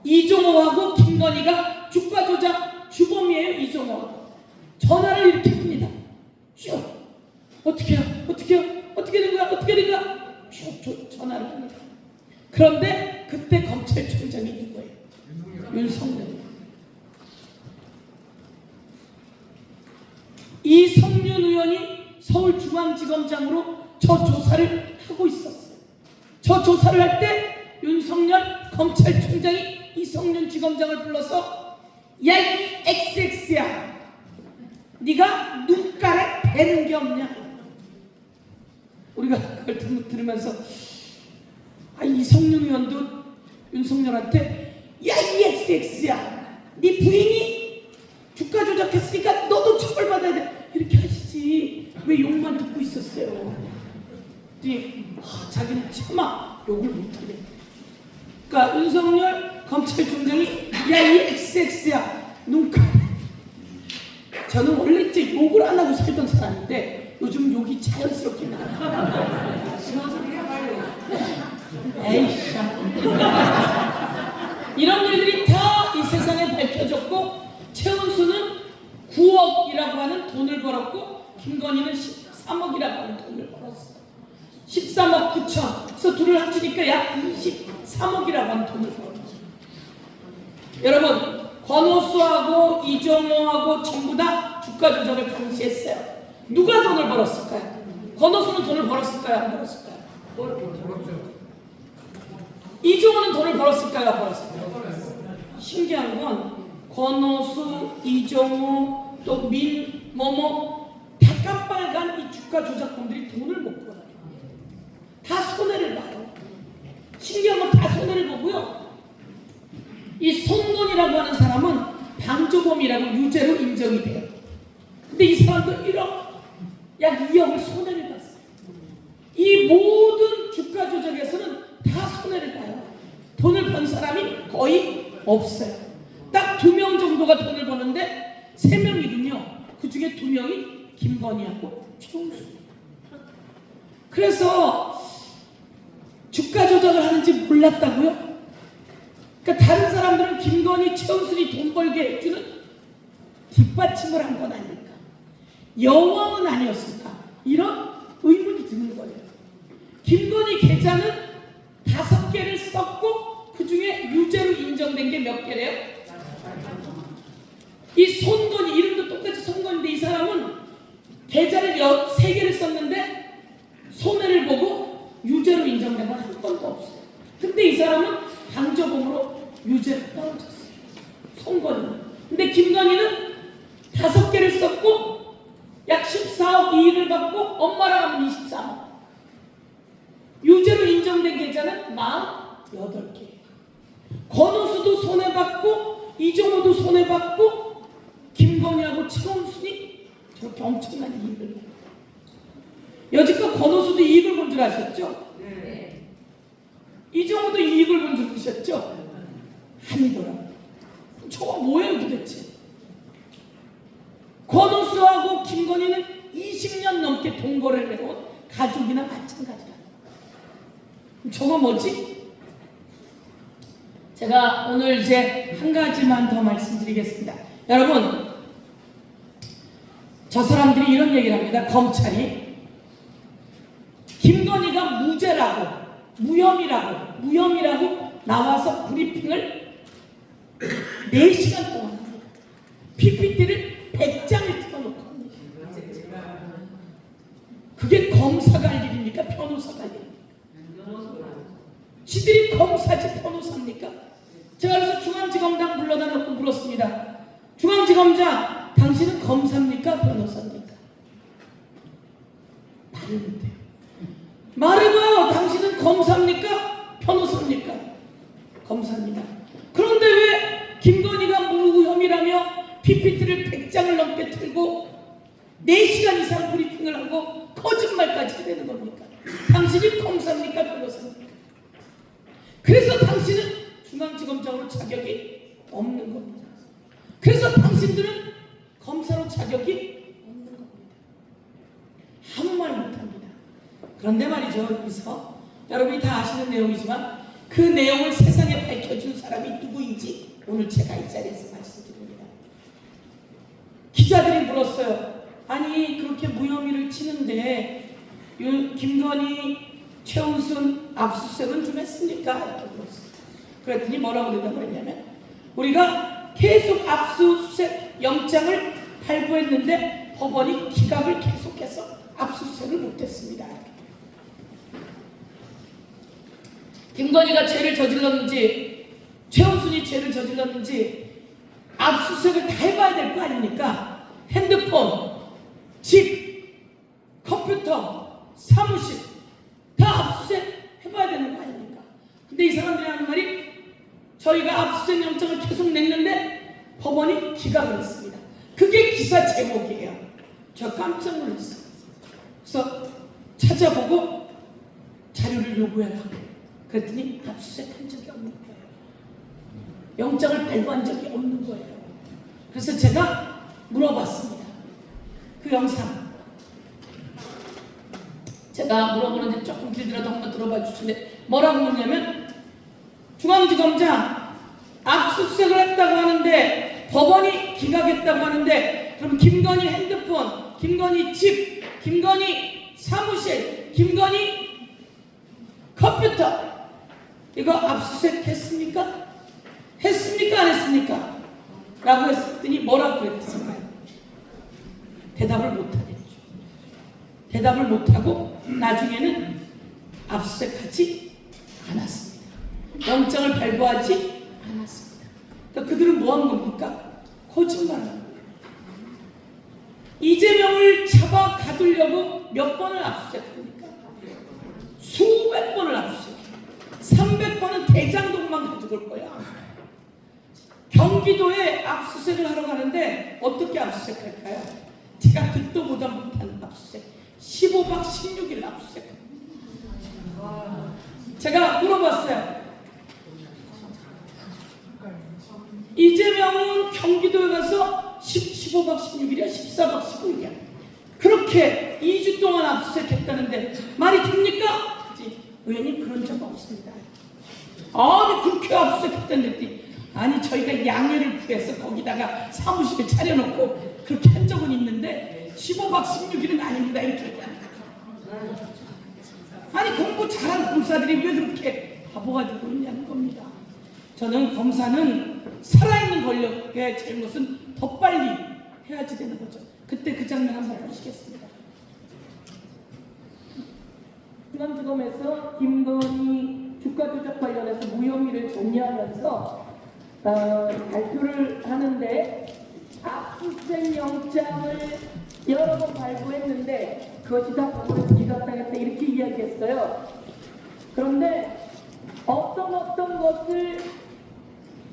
이종호하고 김건희가 주가 조작 주범이에요. 이종호하고 전화를 이렇게 합니다. 쭉 어떻게 해요? 어떻게 해요? 어떻게 된 거야? 어떻게 된 거야? 쭉 전화를 합니다. 그런데 그때 검찰총장이 누구예요? 윤석열. 이성윤 의원이 서울중앙지검장으로 저 조사를 하고 있었어요. 저 조사를 할 때 윤석열 검찰총장이 이성윤 지검장을 불러서 야, 이 XX야, 네가 눈가에 대는 게 없냐. 우리가 그걸 들으면서 이성윤 의원도 윤석열한테 야, 이 XX야, 네 부인이 주가 조작했으니까 너도 처벌받아야 돼 이렇게 하시지 왜 욕만 듣고 있었어요. 자기는 차마 욕을 못하네. 그러니까 윤석열 검찰총장이 야, 이 XX야, 눈가. 저는 원래 이제 욕을 안 하고 살던 사람인데 요즘 욕이 자연스럽게 나와요. 에이씨. 이런 일들이 다 이 세상에 밝혀졌고 최은수는 9억이라고 하는 돈을 벌었고 김건희는 13억이라고 하는 돈을 벌었어. 13억 9천. 그래서 둘을 합치니까 약 23억이라고 하는 돈을 벌었어. 여러분, 권오수하고 이종호하고 전부 다 주가 조작을 감시했어요. 누가 돈을 벌었을까요? 권오수는 돈을 벌었을까요? 안 벌었을까요? 이종호는 돈을 벌었을까요? 안 벌었을까요? 신기한 건 권오수, 이종호, 또 민모모 다 깜빡한 이 주가 조작범들이 돈을 못 벌어요. 다 손해를 봐요. 신기한 건 다 손해를 보고요. 이 손돈이라고 하는 사람은 방조범이라고 유죄로 인정이 돼요. 근데 이 사람도 1억 약 2억을 손해를 봤어요. 이 모든 주가 조작에서는 다 손해를 봐요. 돈을 번 사람이 거의 없어요. 딱 2명 정도가 돈을 버는데 3명이군요. 그 중에 2명이 김건희하고 최홍수. 그래서 주가 조작을 하는지 몰랐다고요? 그러니까 다른 사람들은 김건희, 최홍수이 돈 벌게 해주는 뒷받침을 한 건 아닐까? 여왕은 아니었을까? 이런 의문이 드는 거예요. 김건희 계좌는 5개를 썼고 그 중에 유죄로 인정된 게 몇 개래요? 이 손건희, 이름도 똑같이 손건희인데 이 사람은 계좌를 3개를 썼는데 손해를 보고 유죄로 인정된 건 한 번도 없어요. 근데 이 사람은 방조범으로 유죄로 떨어졌어요. 손건희는. 근데 김건희는 5개를 썼고 약 14억 이익을 받고 엄마랑 하면 23억. 유죄로 인정된 계좌는 48개. 권오수도 손해받고 이종호도 손해받고 김건희하고 최홍순이 저렇게 엄청난 이익을 내요. 여지껏 권오수도 이익을 본 줄 아셨죠? 네. 이종호도 이익을 본 줄 아셨죠? 아니더라고요. 저거 뭐예요 도대체? 권오수하고 김건희는 20년 넘게 동거를 해온 가족이나 마찬가지라. 저거 뭐지? 제가 오늘 이제 한 가지만 더 말씀드리겠습니다. 여러분, 저 사람들이 이런 얘기를 합니다. 검찰이 김건희가 무죄라고, 무혐의라고 나와서 브리핑을 4시간 동안 합니다. PPT를 100장을 틀어놓고 합니다. 그게 검사가 할 일입니까? 변호사가 할 일입니까? 지들이 검사지 변호사입니까? 제가 그래서 중앙지검장 불러다 놓고 물었습니다. 중앙지검장, 당신은 검사입니까? 변호사입니까? 말을 못해요. 말해봐요. 당신은 검사입니까? 변호사입니까? 검사입니다. 그런데 왜 김건희가 무혐의라며 PPT를 100장을 넘게 틀고 4시간 이상 브리핑을 하고 거짓말까지 해대는 겁니까? 당신이 검사입니까? 변호사입니까? 그래서 당신은 중앙지검장으로 자격이 없는 겁니다. 그래서 당신들은 검사로 자격이 없는 겁니다. 아무 말 못합니다. 그런데 말이죠, 여기서 여러분이 다 아시는 내용이지만 그 내용을 세상에 밝혀준 사람이 누구인지 오늘 제가 이 자리에서 말씀드립니다. 기자들이 물었어요. 아니 그렇게 무혐의를 치는데 김건희, 최은순 압수수색은 좀 했습니까? 이렇게 물었어요. 그랬더니 뭐라고 대답을 했냐면 우리가 계속 압수수색 영장을 발부했는데 법원이 기각을 계속해서 압수수색을 못했습니다. 김건희가 죄를 저질렀는지 최은순이 죄를 저질렀는지 압수수색을 다 해봐야 될 거 아닙니까? 핸드폰, 집, 컴퓨터, 사무실 다 압수수색 해봐야 되는 거 아닙니까? 근데 이 사람들이 하는 말이 저희가 압수수색 영장을 계속 냈는데 법원이 기각을 했습니다. 그게 기사 제목이에요. 저 깜짝 놀랐어요. 그래서 찾아보고 자료를 요구해라. 그랬더니 압수수색한 적이 없는 거예요. 영장을 발부한 적이 없는 거예요. 그래서 제가 물어봤습니다. 그 영상 제가 물어보는데 조금 길더라도 한번 들어봐 주시는데 뭐라고 묻냐면 중앙지검장 압수수색을 했다고 하는데 법원이 기각했다고 하는데 그럼 김건희 핸드폰, 김건희 집, 김건희 사무실, 김건희 컴퓨터 이거 압수수색 했습니까? 했습니까? 안 했습니까? 라고 했더니 뭐라고 그랬습니까? 대답을 못하겠죠. 대답을 못하고 나중에는 압수수색하지 않았습니다. 영장을 발부하지 않았습니다. 그러니까 그들은 뭐 한 겁니까? 거짓말을 한 거예요. 이재명을 잡아 가두려고 몇 번을 압수수색합니까? 수백 번을 압수수색해요. 300번은 대장동만 가지고 올 거야. 경기도에 압수수색을 하러 가는데 어떻게 압수수색할까요? 제가 듣도 보다 못한 압수수색 15박 16일 압수수색. 제가 물어봤어요. 이재명은 경기도에 가서 15박 16일이야 14박 15일이야 그렇게 2주 동안 압수수색했다는데 말이 됩니까? 의원님 그런 적 없습니다. 아니 그렇게 압수수색했다는데 아니 저희가 양해를 구해서 거기다가 사무실에 차려놓고 그렇게 한 적은 있는데 15박 16일은 아닙니다 이렇게 얘기합니다. 아니 공부 잘한 검사들이 왜 그렇게 바보가 되고 있냐는 겁니다. 저는 검사는 살아있는 권력의 잘못은 더 빨리 해야지 되는 거죠. 그때 그 장면 한번 보시겠습니다.
중앙지검에서 김건희 주가 조작 관련해서 무혐의를 종료하면서 발표를 하는데 압수수색 영장을 여러 번 발부했는데 그것이 다 법원에서 기각당했다 이렇게 이야기했어요. 그런데 어떤 것을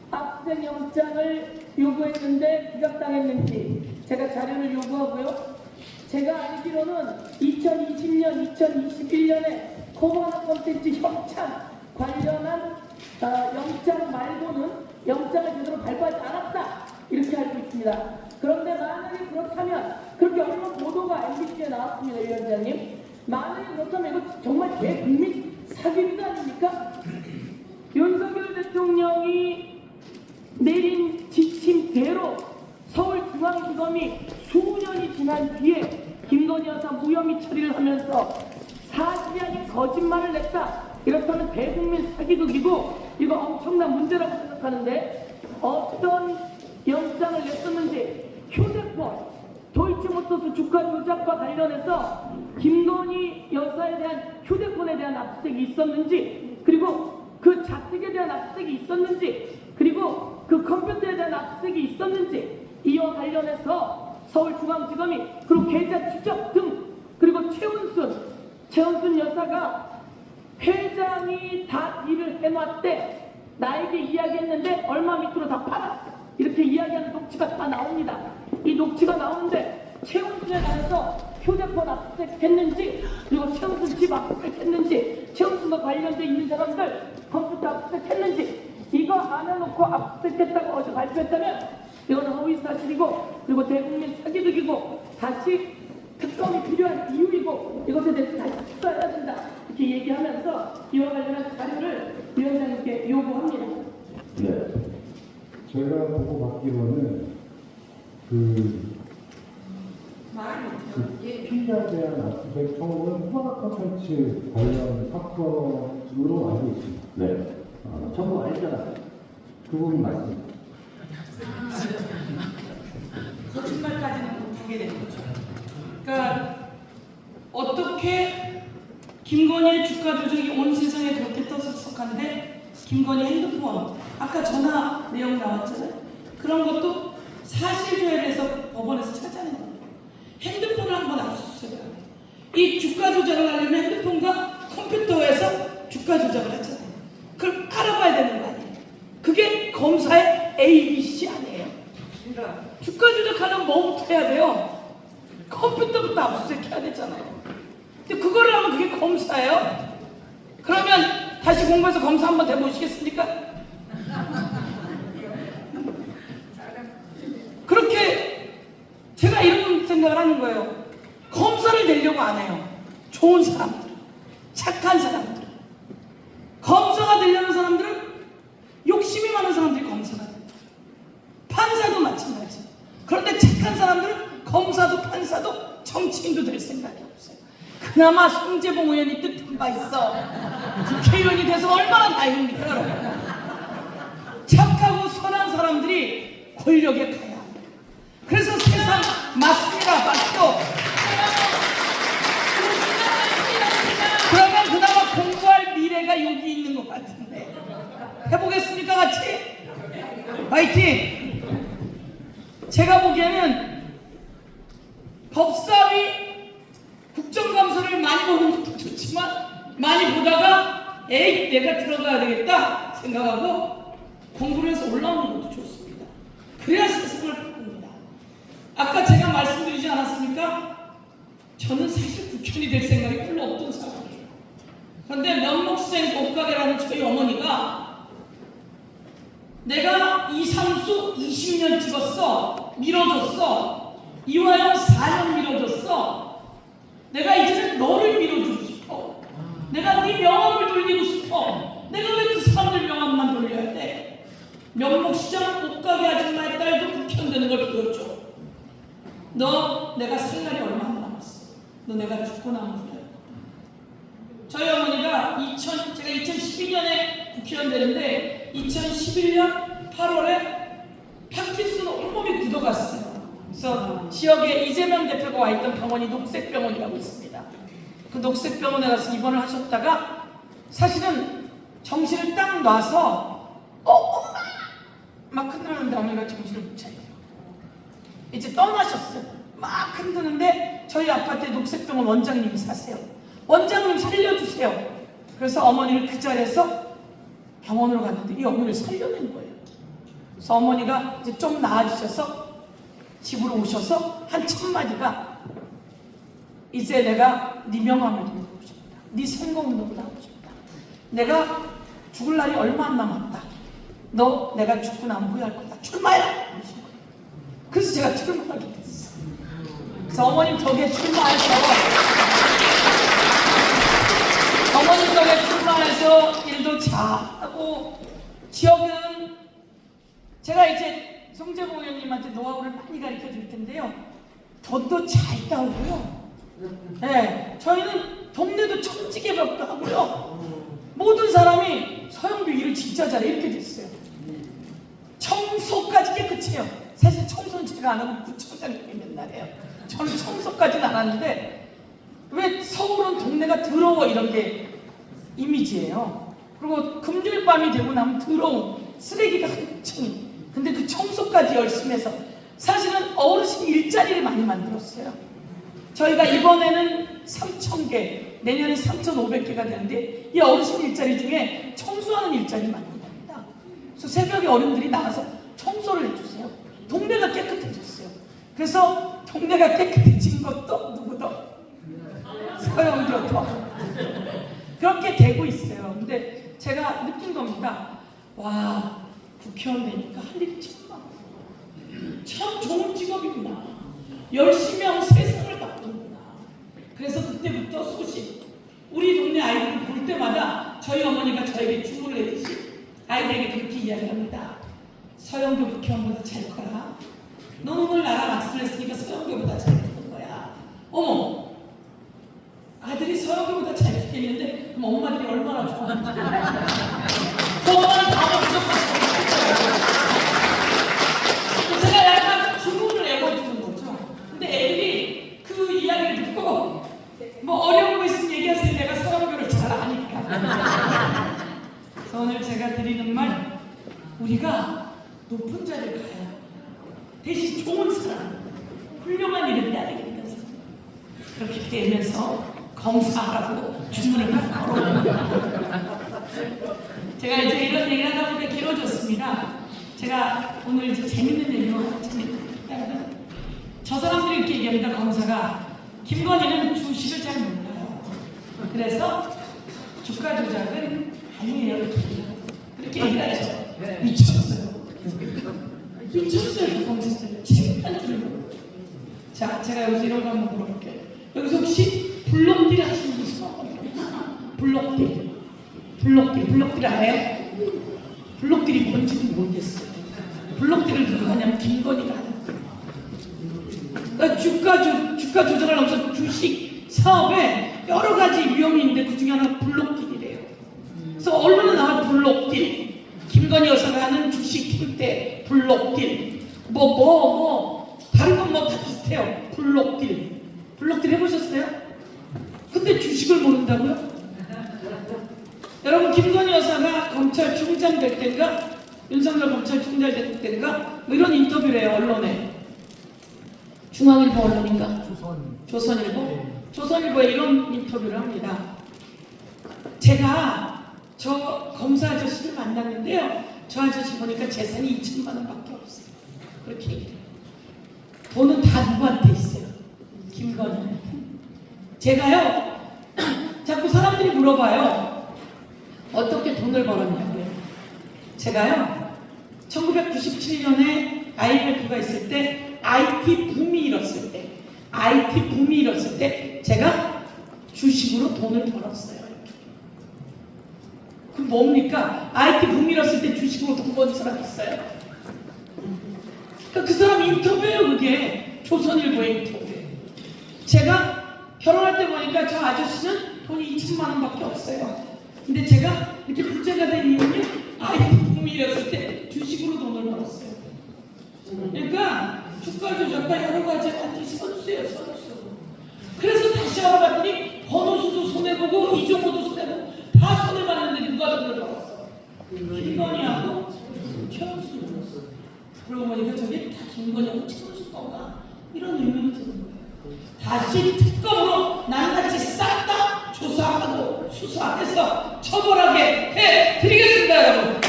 압수수색 영장을 요구했는데 기각당했는지 제가 자료를 요구하고요. 제가 알기로는 2020년, 2021년에 코로나 콘텐츠 협찬 관련한 영장 말고는 영장을 제대로 발부하지 않았다 이렇게 알고 있습니다. 그런데 만약에 그렇다면 그렇게 언론 보도가 MBC에 나왔습니다. 위원장님. 만약에 그렇다면 이거 정말 대국민 사기극 아닙니까? 윤석열 대통령이 내린 지침대로 서울중앙지검이 수년이 지난 뒤에 김건희 여사 무혐의 처리를 하면서 사실이 아닌 거짓말을 냈다. 이렇다면 대국민 사기극이고 이거 엄청난 문제라고 생각하는데 어떤 영장을 냈었는지 휴대폰 도이치모터스 주가 조작과 관련해서 김건희 여사에 대한 휴대폰에 대한 압수수색이 있었는지 그리고 그 자택에 대한 압수수색이 있었는지 그리고 그 컴퓨터에 대한 압수수색이 있었는지 이와 관련해서 서울중앙지검이 그리고 계좌 추적 등 그리고 최은순 여사가 회장이 다 일을 해놨대 나에게 이야기했는데 얼마 밑으로 다 팔았어 이렇게 이야기하는 녹취가 다 나옵니다. 이 녹취가 나오는데 최은순에 관해서 휴대폰 압수수색했는지 그리고 최은순 집 압수수색했는지 최은순과 관련돼 있는 사람들 컴퓨터 압수수색했는지 이거 안 해놓고 압수수색했다고 어제 발표했다면 이거는 허위사실이고 그리고 대국민 사기극이고 다시 특검이 필요한 이유이고 이것에 대해서 다시 수사해야 된다 이렇게 얘기하면서 이와 관련한 자료를 위원장님께 요구합니다.
네.
저희가 보고 받기로는 그 피의자에 대한 압수수색 청구는 허가 콘텐츠 관련 사건으로 알고 있습니다.
네. 청구 안 했잖아요.
그 부분 맞습니다.
거짓말까지는 못하게 된 거죠. 그러니까 어떻게 김건희의 주가 조작이 온 세상에 그렇게 떠들썩한데 김건희 핸드폰 아까 전화 내용 나왔잖아요. 그런 것도 사실조회를 해서 법원에서 찾아낸 겁니다. 핸드폰을 한번 압수수색을 해요. 이 주가 조작을 하려면 핸드폰과 컴퓨터에서 주가 조작을 하잖아요. 그걸 알아봐야 되는 거 아니에요. 그게 검사의 ABC 아니에요. 주가 조작하려면 뭐부터 해야 돼요? 컴퓨터부터 압수수색해야 되잖아요. 근데 그거를 하면 그게 검사예요? 그러면 다시 공부해서 검사 한번 해보시겠습니까? 그렇게 제가 이런 생각을 하는 거예요. 검사를 내려고 안 해요. 좋은 사람들, 착한 사람들. 검사가 되려는 사람들은 욕심이 많은 사람들이 검사가 돼요. 판사도 마찬가지. 그런데 착한 사람들은 검사도 판사도 정치인도 될 생각이 없어요. 그나마 송재봉 의원이 뜻한 바 있어. 국회의원이 돼서 얼마나 다행입니까? 여러분. 착하고 선한 사람들이 권력에 가야 합니다. 그래서 세상 맞습니다. 맞죠? 그러면 그나마 공부할 미래가 여기 있는 것 같은데 해보겠습니까 같이? 화이팅! 제가 보기에는 법사위 국정감사를 많이 보는 것도 좋지만 많이 보다가 에이 내가 들어가야 되겠다 생각하고 공부를 해서 올라오는 것도 좋습니다. 그래야 세상을 바꿉니다. 아까 제가 말씀드리지 않았습니까? 명목시장에서 옷가게라는 저희 어머니가 내가 이상수 20년 찍었어. 밀어줬어. 이화영 4년 밀어줬어. 내가 이제는 너를 밀어주고 싶어. 내가 네 명함을 돌리고 싶어. 내가 왜 그 사람들 명함만 돌려야 돼? 명목시장 옷가게 아줌마의 딸도 국회의원 되는 걸 보여줘. 너 내가 살 날이 얼마 안 남았어. 너 내가 죽고 나면 후회할 거야. 저희 어머니가 제가 2012년에 국회의원 되는데 2011년 8월에 파킨슨 온몸이 굳어갔어요. 그래서 지역에 이재명 대표가 와 있던 병원이 녹색병원이라고 있습니다. 그 녹색병원에 가서 입원을 하셨다가 사실은 정신을 딱 놔서 엄마! 막 흔들었는데 어머니가 정신을 못 차리죠. 이제 떠나셨어요. 막 흔드는데 저희 아파트에 녹색병원 원장님이 사세요. 원장님 살려주세요. 그래서 어머니를 그 자리에서 병원으로 갔는데 이 어머니를 살려낸 거예요. 그래서 어머니가 이제 좀 나아지셔서 집으로 오셔서 한 첫마디가 이제 내가 네 명함을 돌리고 싶다. 네 선거운동을 하고 싶다. 내가 죽을 날이 얼마 안 남았다. 너 내가 죽고 나면 후회할 거다. 출마해라! 그래서 제가 출마하게 됐어요. 그래서 어머님 덕에 출마해서 일도 잘하고 지역은 제가 이제 송재봉 의원님한테 노하우를 많이 가르쳐 줄 텐데요. 돈도 잘 따오고요. 네, 저희는 동네도 천지개벽도 하고요. 모든 사람이 서영교 일을 진짜 잘해 이렇게 됐어요. 청소까지 깨끗해요. 사실 청소는 제가 안 하고 구청장님이 맨날 해요. 저는 청소까지는 안 하는데 왜 서울은 동네가 더러워 이런 게 이미지예요. 그리고 금요일 밤이 되고 나면 더러운 쓰레기가 한층. 근데 그 청소까지 열심히 해서 사실은 어르신 일자리를 많이 만들었어요. 저희가 이번에는 3,000개, 내년에 3,500개가 되는데 이 어르신 일자리 중에 청소하는 일자리 많이 합니다. 그래서 새벽에 어른들이 나가서 청소를 해주세요. 동네가 깨끗해졌어요. 그래서 동네가 깨끗해진 것도 누구도 서영교도 그렇게 되고 있어요. 근데 제가 느낀 겁니다. 와, 국회의원 되니까 할 일이 참 좋은 직업이구나. 열심히 하면 세상을 바꾸는구나. 그래서 그때부터 소식, 우리 동네 아이들을 볼 때마다 저희 어머니가 저에게 주문을 내듯이 아이들에게 그렇게 이야기합니다. 서영교 국회의원보다 잘 커라. 너 오늘 나랑 악수를 했으니까 서영교보다 잘 크는 거야. 어머, 아들이 서영교보다 잘 크겠는데 그럼 엄마들이 얼마나 좋아하는지. 그 엄마는 다 부족하시고 제가 약간 주문을 외워주는 거죠. 근데 애들이 그 이야기를 듣고 뭐 어려운 거 있으면 얘기하세요. 내가 서영교를 잘 아니까. 그래서 오늘 제가 드리는 말, 우리가 높은 자리를 가야 대신 좋은 사람, 훌륭한 일을 해야 되겠다. 그렇게 되면서 검사하라고 주문을 걸어옵니다. 제가 이제 이런 얘기를 하다 보니까 길어졌습니다. 제가 오늘 이제 재밌는 얘기를 하고 재밌는 저 사람들이 이렇게 얘기합니다. 검사가 김건희는 주식을 잘 몰라요. 그래서 주가 조작은 아니에요. 그렇게 얘기를 하죠. 미쳤어요. 미쳤어요. 검사들. 책임한 줄 모르고. 자, 제가 여기서 이런 거 한번 물어볼게요. 여기서 혹시 블록딜 하시는 분 있어요? 블록딜 알아요? 블록딜이 뭔지는 모르겠어요. 블록딜을 누가 하냐면 김건희가 하는 거예요. 그러니까 주가 조작을 하면서 주식 사업에 여러 가지 위험이 있는데 그 중에 하나가 블록딜이래요. 그래서 언론에 나와 블록딜, 김건희 여사가 하는 주식 킬때 블록딜, 다른 건 뭐 다 비슷해요. 블록딜 해보셨어요? 근데 주식을 모른다고요? 여러분, 김건희 여사가 검찰총장 될 때인가 윤석열 검찰총장 될 때인가 뭐 이런 인터뷰를 해요. 언론에. 중앙일보 언론인가? 조선일보?
네.
조선일보에 이런 인터뷰를 합니다. 제가 저 검사 아저씨를 만났는데요. 저 아저씨 보니까 재산이 2천만 원밖에 없어요. 그렇게 얘기해요. 돈은 다 누구한테 있어요? 김건희한테. 제가요, 자꾸 사람들이 물어봐요. 돈을 벌었냐고요. 제가요 1997년에 IMF가 있을 때 IT 붐이 일었을 때 제가 주식으로 돈을 벌었어요. 그 뭡니까? IT 붐이 일었을 때 주식으로 돈 버는 사람 있어요? 그 사람 인터뷰예요. 그게 조선일보의 인터뷰예요. 제가 결혼할 때 보니까 저 아저씨는 돈이 2천만 원밖에 없어요. 근데 제가 이렇게 부자가 된 이유는 IT 붐이 일었을 때 주식으로 돈을 벌었어요. 그러니까 주가 조작과 여러 가지 완전 선수예요, 선수. 그래서 다시 알아봤더니 번호수도 손해보고 이종호도 손해보고 다 손해봤는데 누가 돈을 벌었어? 김건희하고 최은수. 그러고 보니까 저게 다 김건희하고 최은수 건가? 이런 의문이 드는 거예요. 다시 특검으로 나같이 싹 다 조사하고 수사해서 처벌하게 해드리겠습니다, 여러분.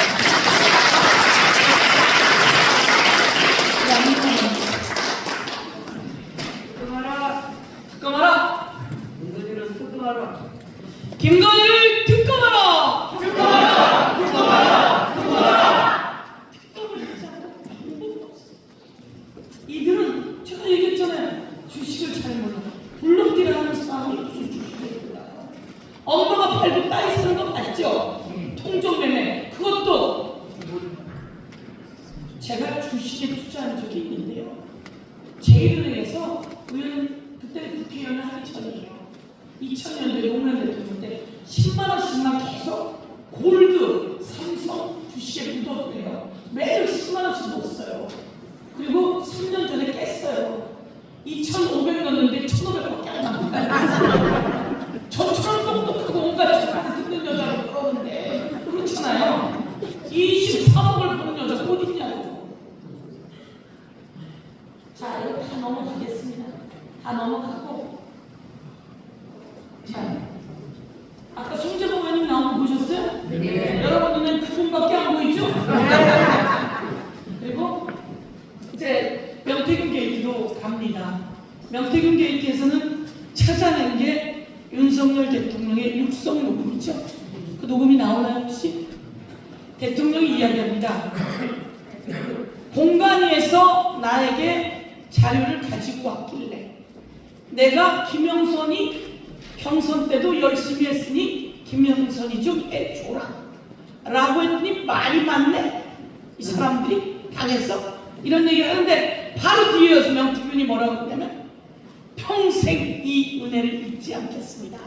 특검하라. 김건희를 특검하라. 특검을 하지 않고 방법이 없어. 이들은 제가 얘기했잖아요. 주식을 잘 몰라. 블록디를 하는 사람이 무슨 주식을 몰라요. 엄마가 팔고 딸이 쓰는 거 맞죠? 통정매매 그것도 제가 주식에 투자한 적이 있는데요. 제1은행에서 그때 국회의원을 하기 전이에요. 2000년도에 노무현 대통령 때 10만 원씩만 계속 골드, 삼성 주식에 묻어둬요. 매일 10만 원씩 넣었어요. 그리고 3년 전에 깼어요. 2,500 넣었는데 1,500밖에 안 남았어요. 저처럼 똑똑하고 온갖 짓을 듣는 여자로 그러는데 그렇잖아요. 23억을 버는 여자가 어디 있냐고. 자, 이거 다 넘어가겠습니다. 다 넘어가고. 자, 아까 송재범 의원님 나온 거 보셨어요? 네. 여러분 눈엔 그분밖에 안 보이죠? 그리고 이제 명태균 게이트로 갑니다. 명태균 게이트에서는 찾아낸 게 윤석열 대통령의 육성 녹음이죠. 그 녹음이 나오나요 혹시? 대통령이 이야기합니다. 공간위에서 나에게 자료를 가지고 왔길래 내가 김영선이 경선 때도 열심히 했으니 김영선이 좀 해줘라 라고 했더니 말이 많네. 이 사람들이 당해서 이런 얘기를 하는데 바로 뒤에 이어서 명태균이 뭐라고 했냐면 평생 이 은혜를 잊지 않겠습니다.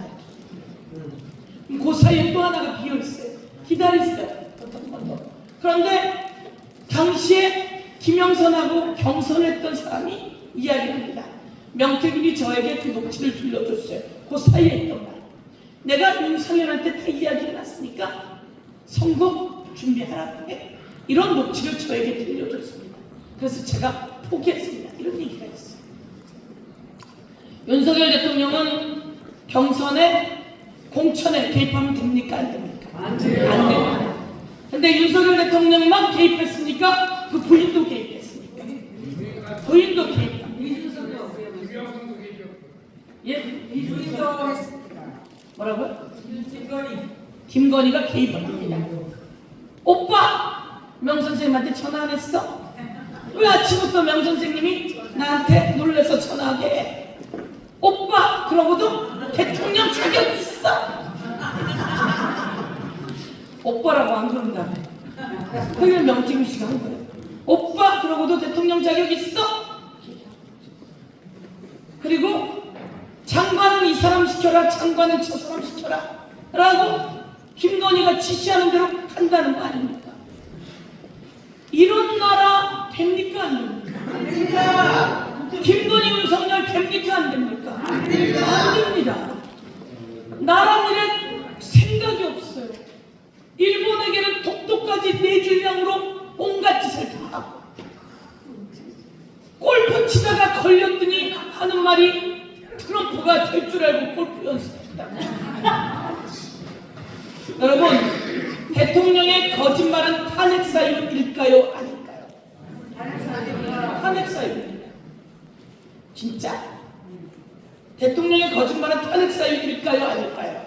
그 사이에 또 하나가 비어있어요. 기다리세요. 어떤 건. 그런데 당시에 김영선하고 경선했던 사람이 이야기합니다. 명태균이 저에게 그 녹취를 들려줬어요. 그 사이에 있던 말. 내가 윤석열한테 다 이야기해놨으니까 선거 준비하라고 해. 이런 녹취를 저에게 들려줬습니다. 그래서 제가 포기했습니다. 이런 얘기가 있어요. 윤석열 대통령은 경선에 공천에 개입하면 됩니까? 안 됩니까? 안 돼요. 안 됩니다. 근데 윤석열 대통령만 개입했습니까? 그 부인도 개입했습니까? 부인도 개입합니다. 예?
이준석 했습니다.
뭐라고요?
김건희가
개입합니다. 오빠! 명선생님한테 전화 안 했어? 왜 아침부터 명선생님이 나한테 놀래서 전화하게 해? 오빠! 그러고도 대통령 자격 있어? 오빠라고 안 그런다며. 그걸 명태균 씨가 한 거예요. 오빠! 그러고도 대통령 자격 있어? 그리고 장관은 이 사람 시켜라, 장관은 저 사람 시켜라 라고 김건희가 지시하는 대로 한다는 거 아닙니까? 이런 나라 됩니까? 안 됩니까?
안 됩니다.
김건희 윤석열 됩니까? 안 됩니까?
안 됩니다.
안 됩니다. 나라 일에 생각이 없어요. 일본에게는 독도까지 내줄량으로 온갖 짓을 다 하고 골프 치다가 걸렸더니 하는 말이 트럼프가 될 줄 알고 골프 연습했다. 여러분, 대통령의 거짓말은 탄핵 사유일까요? 아닐까요? 탄핵 사유입니다. 진짜? 대통령의 거짓말은 탄핵 사유일까요? 아닐까요?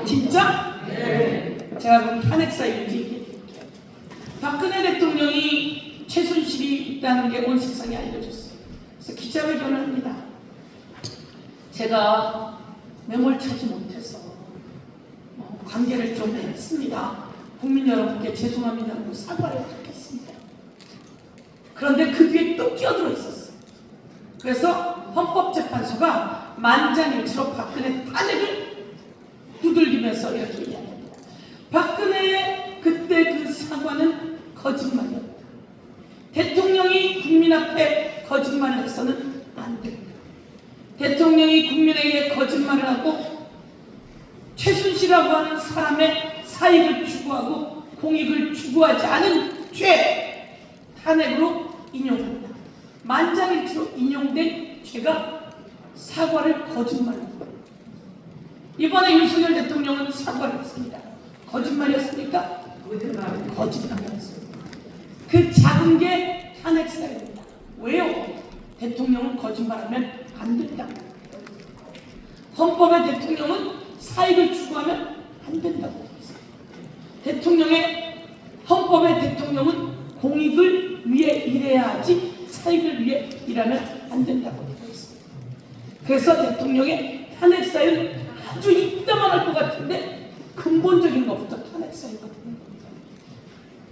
진짜? 네. 제가 그럼 탄핵 사유인지 얘기해 드릴게요. 박근혜 대통령이 최순실이 있다는 게 온 세상에 알려졌어요. 그래서 기자회견을 합니다. 제가 매몰차지 못해서 관계를 좀 했습니다. 국민 여러분께 죄송합니다고 사과를 드리겠습니다. 그런데 그 뒤에 또 끼어들어 있었어요. 그래서 헌법재판소가 만장일치로 박근혜 탄핵을 두들기면서 이렇게 이야기합니다. 박근혜의 그때 그 사과는 거짓말이었다. 대통령이 국민 앞에 거짓말을 해서는 안 됩니다. 대통령이 국민에게 거짓말을 하고 최순실이라고 하는 사람의 사익을 추구하고 공익을 추구하지 않은 죄 탄핵으로 인용합니다. 만장일치로 인용된 죄가 사과를 거짓말로 합니다. 이번에 윤석열 대통령은 사과를 했습니다. 거짓말이었습니까? 거짓말이었습니다. 그 작은 게 탄핵 사유입니다. 왜요? 대통령은 거짓말하면 안 된다. 헌법에 대통령은 사익을 추구하면 안 된다고 되어 있습니다. 대통령의 헌법에 대통령은 공익을 위해 일해야 하지 사익을 위해 일하면 안 된다고 되어 있습니다. 그래서 대통령의 탄핵 사유는 아주 입다만 할 것 같은데 근본적인 것부터 탄핵 사유가 되는 겁니다.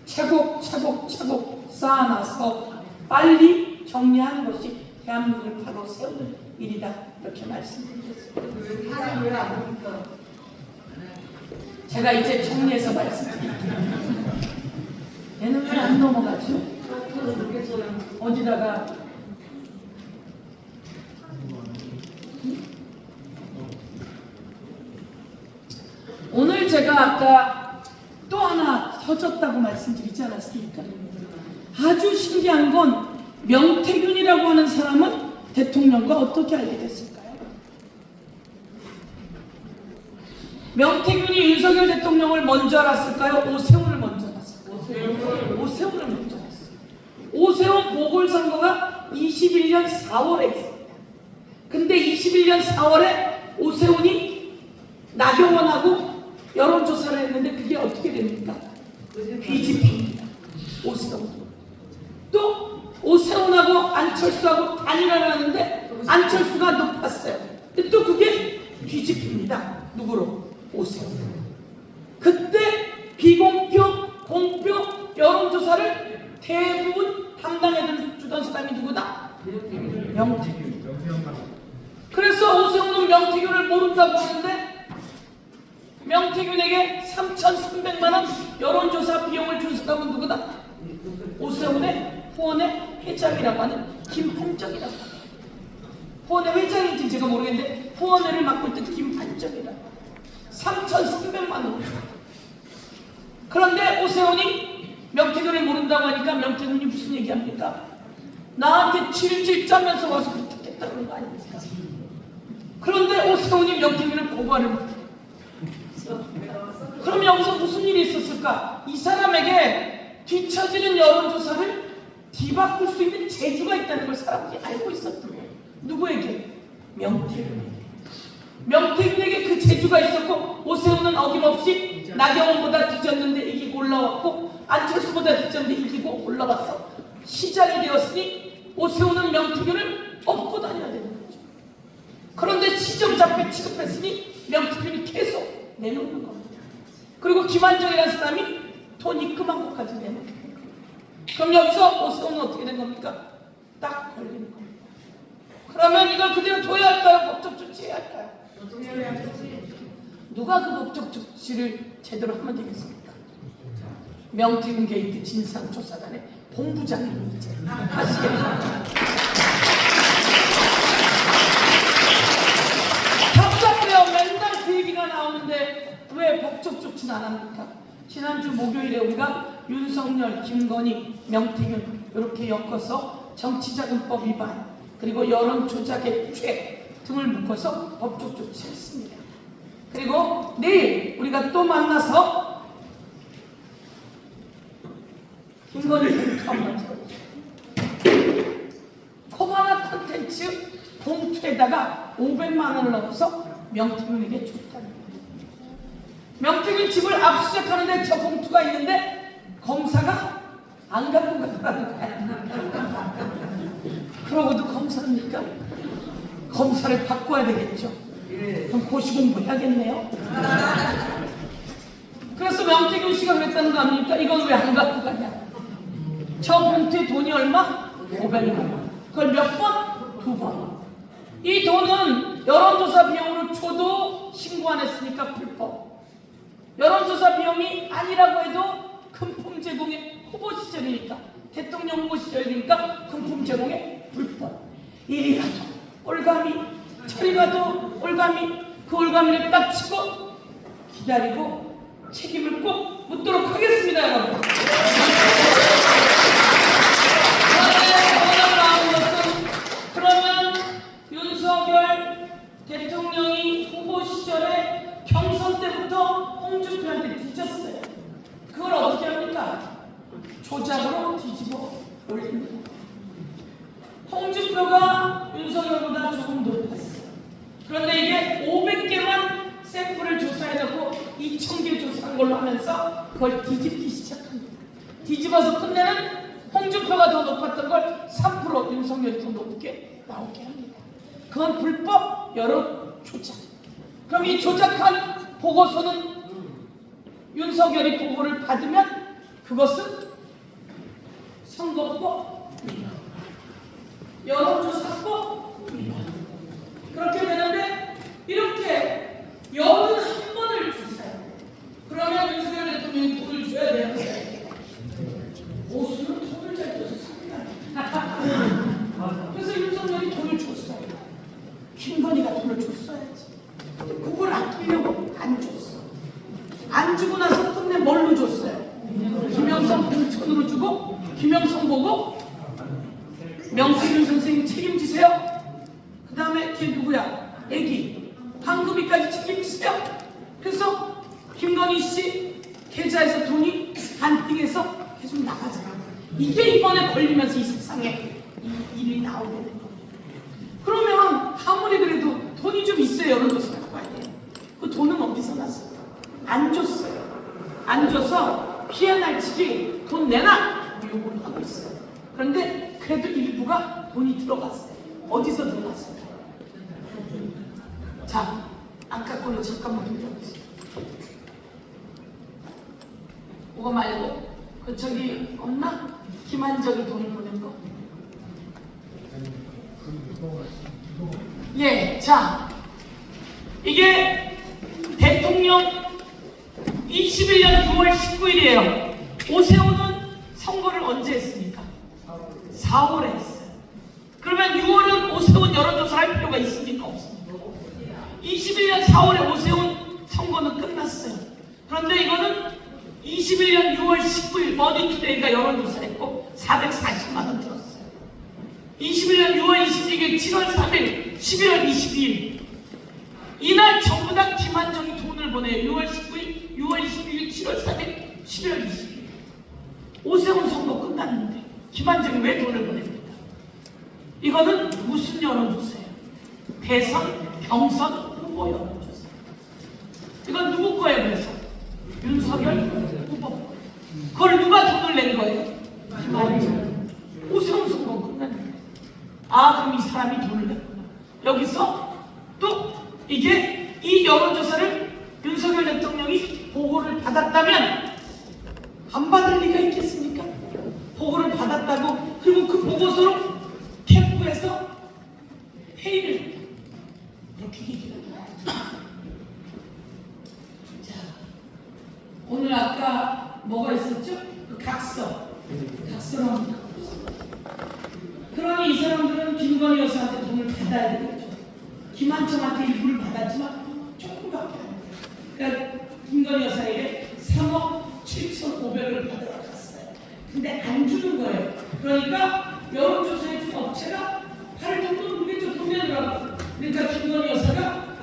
차곡차곡 쌓아놔서 빨리 정리하는 것이 대한민국을 바로 세우는 일이다. 이렇게 말씀드리겠습니다. 제가 이제 정리해서 말씀드릴게요. 얘는 왜 안 넘어가죠? 어디다가 오늘 제가 아까 또 하나 터졌다고 말씀드리지 않았습니까? 아주 신기한 건 명태균이라고 하는 사람은 대통령과 어떻게 알게 됐을까요? 명태균이 윤석열 대통령을 먼저 알았을까요? 오세훈을 먼저 알았을까요? 오세훈을 먼저 알았어요. 오세훈 보궐선거가 21년 4월에 있습니다. 근데 21년 4월에 오세훈이 나경원하고 여론조사를 했는데 그게 어떻게 됩니까? 뒤집힙니다. 오세훈. 또 오세훈하고 안철수하고 단일화를 하는데 안철수가 높았어요. 근데 또 그게 뒤집힙니다. 누구로? 오세훈. 그때 비공표, 공표 여론조사를 대부분 담당해 주던 사람이 누구다? 명태균. 그래서 오세훈은 명태균을 모른다고 하는데 명태균에게 3,300만 원 여론조사 비용을 준 사람은 누구다? 오세훈의 후원회 회장이라고 하는 김한정이라고 합니다. 후원회 회장인지 제가 모르겠는데 후원회를 맡고 있던 김한정이라고 합니다. 3,300만 원. 그런데 오세훈이 명태균을 모른다고 하니까 명태균이 무슨 얘기합니까? 나한테 질질 짜면서 와서 부탁했다 그런 거 아닙니까? 그런데 오세훈이 명태균을 고발을 못해요. 그럼 여기서 무슨 일이 있었을까? 이 사람에게 뒤처지는 여론조사를 뒤바꿀 수 있는 재주가 있다는 걸 사람들이 알고 있었던 거예요. 누구에게? 명태균에게. 명태균에게 그 재주가 있었고 오세훈은 어김없이 나경원보다 뒤졌는데 이기고 올라왔고 안철수보다 뒤졌는데 이기고 올라왔어. 시장이 되었으니 오세훈은 명태균을 업고 다녀야 되는 거죠. 그런데 시정잡혀 취급했으니 명태균이 계속 내놓는 겁니다. 그리고 김한정이라는 사람이 돈 입금한 것까지 내놓는 겁니다. 그럼 여기서 오세훈은 어떻게 된 겁니까? 딱 걸리는 겁니다. 그러면 이걸 그대로 둬야 할까요? 법적 조치해야 할까요? 누가 그 법적 조치를 제대로 하면 되겠습니까? 명태균 게이트 진상조사단의 본부장님 이제 아시겠죠? 답답해요. 맨날 그 얘기가 나오는데 왜 법적 조치는 안 합니까? 지난주 목요일에 우리가 윤석열, 김건희, 명태균 이렇게 엮어서 정치자금법 위반 그리고 여론조작의 죄 등을 묶어서 법적 조치했습니다. 그리고 내일 우리가 또 만나서 김건희 봉투 한번 들어주세요. 코바나 콘텐츠 봉투에다가 500만 원을 넣어서 명태균에게 줬다는 거예요. 명태균 집을 압수수색하는데 저 봉투가 있는데 검사가 안 갖고 가더라는 거야. 그러고도 검사입니까? 검사를 바꿔야 되겠죠. 그럼 고시 공부해야겠네요. 그래서 명태균 씨가 그랬다는 거 아닙니까? 이건 왜 안 갖고 가냐? 저 봉투에 돈이 얼마? 500만 원. 그걸 몇 번? 2번. 이 돈은 여론조사 비용으로 줘도 신고 안 했으니까 불법. 여론조사 비용이 아니라고 해도 금품 제공의 후보 시절이니까, 대통령 후보 시절이니까 금품 제공의 불법. 이리 가도 올가미, 저리 가도 올가미, 그 올가미를 딱 치고 기다리고 책임을 꼭 묻도록 하겠습니다, 여러분. 그러면 윤석열 대통령이 후보 시절에 경선 때부터 홍준표한테 뒤졌어요. 그걸 어떻게 합니까? 조작으로 뒤집어 올립니다. 홍준표가 윤석열보다 조금 높았어요. 그런데 이게 500개만 샘플을 조사해놓고 2000개 조사한 걸로 하면서 그걸 뒤집기 시작합니다. 뒤집어서 끝내는 홍준표가 더 높았던 걸 3% 윤석열이 더 높게 나오게 합니다. 그건 불법 여론 조작. 그럼 이 조작한 보고서는 윤석열이 보고를 받으면 그것은 선거법 위반, 여론조사법 위반. 그렇게 되는데 이렇게 81번을 조사해요. 그러면 윤석열 대통령이 돈을 줘야 돼요. 보수는 돈을 잘 줘서 삽니다. 그래서 윤석열이 돈을 줬어요. 김건희가 돈을 줬어야지. 그걸 아끼려고 안 줬어. 안 주고 나서 끝내 뭘로 줬어요? 김영선 공천으로 주고, 김영선 보고 명태균 선생님 책임지세요. 그 다음에 걔 누구야? 애기 황금이까지 책임지세요. 그래서 김건희 씨 계좌에서 돈이 반띵해서 계속 나가잖아. 이게 이번에 걸리면서 이 세상에 이 일이 나오게 된 겁니다. 그러면 아무리 그래도 돈이 좀 있어야 여론조사 갖고 와야 돼요. 그 돈은 어디서 났어요? 안 줬어요. 안 줘서 피해 날치기 돈 내놔 요구를 하고 있어요. 그런데 그래도 일부가 돈이 들어갔어요. 어디서 들어갔어요? 자, 아까 걸로 잠깐만 돌려보세요. 그거 말고 그 저기 없나? 김한정이 돈을 보낸 거. 예, 자, 이게 대통령 21년 9월 19일이에요. 오세훈은 선거를 언제 했습니까? 4월에 했어요. 그러면 6월은 오세훈 여론조사 할 필요가 있습니까? 없습니까? 21년 4월에 오세훈 선거는 끝났어요. 그런데 이거는 21년 6월 19일 머니투데이가 여론조사했고 440만 원 들었어요. 21년 6월 26일, 7월 3일, 11월 22일 이날 전부 다 김한정이 돈을 보내요. 6월 19일, 6월 22일, 7월 3일, 11월 22일. 오세훈 선거 끝났는데 김한정이 왜 돈을 보냅니까? 이거는 무슨 여론조사예요? 대선, 경선, 후보 여론조사. 이건 누구 거예요? 그래서 윤석열 후보. 그걸 누가 돈을 낸 거예요? 김한정. 오세훈 선거 끝났는데 아, 그럼 이 사람이 돈을 냈구나. 여기서 또 이게 이 여론조사를 윤석열 대통령이 보고를 받았다면 안 받을 리가 있겠습니까? 보고를 받았다고, 그리고 그 보고서로 캠프에서 회의를 했다. 이렇게 얘기를 해요. 자, 오늘 아까 뭐가 있었죠? 그 각서를 합니다. 그러니 이 사람들은 김건희 여사한테 돈을 받아야 되겠죠. 김한정한테 일부를 받았지만 조금밖에 안 돼요. 그러니까 김건희 여사에게 3억 7,500을 받으러 갔어요. 근데 안 주는 거예요. 그러니까 여론조사해 준 업체가 팔을 정도 누겠죠. 돈 내느라고. 그러니까 김건희 여사가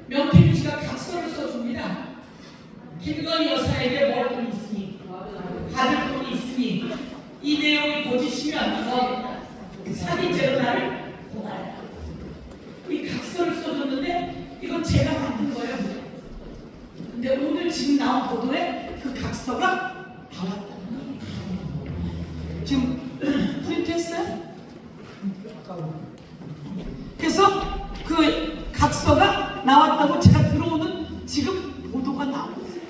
명태균 씨가 각서를 써줍니다. 김건희 여사에게 뭘 돈이 있으니, 받을 돈이 있으니 이 내용이 거짓이면 사기죄로 나를 고발해라. 이 각서를 써줬는데 이건 제가 만든 거예요. 그래서 그 각서가 나왔다고 제가 들어오는 지금 보도가 나오고 있어요.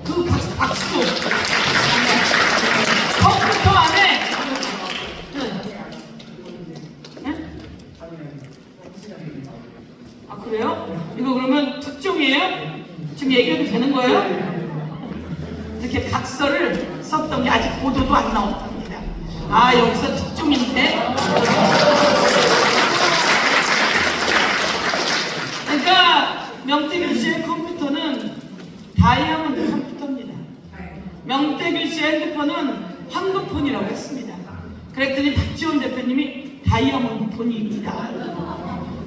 그 각서 컴퓨터 안에 네? 아 그래요? 이거 그러면 특종이에요? 지금 얘기해도 되는 거예요? 이렇게 각서를 썼던 게 아직 보도도 안 나왔답니다. 아 여기서 특종인데. 그러니까 명태균 씨의 컴퓨터는 다이아몬드 컴퓨터입니다. 명태균 씨의 핸드폰은 황금폰이라고 했습니다. 그랬더니 박지원 대표님이 다이아몬드 폰입니다.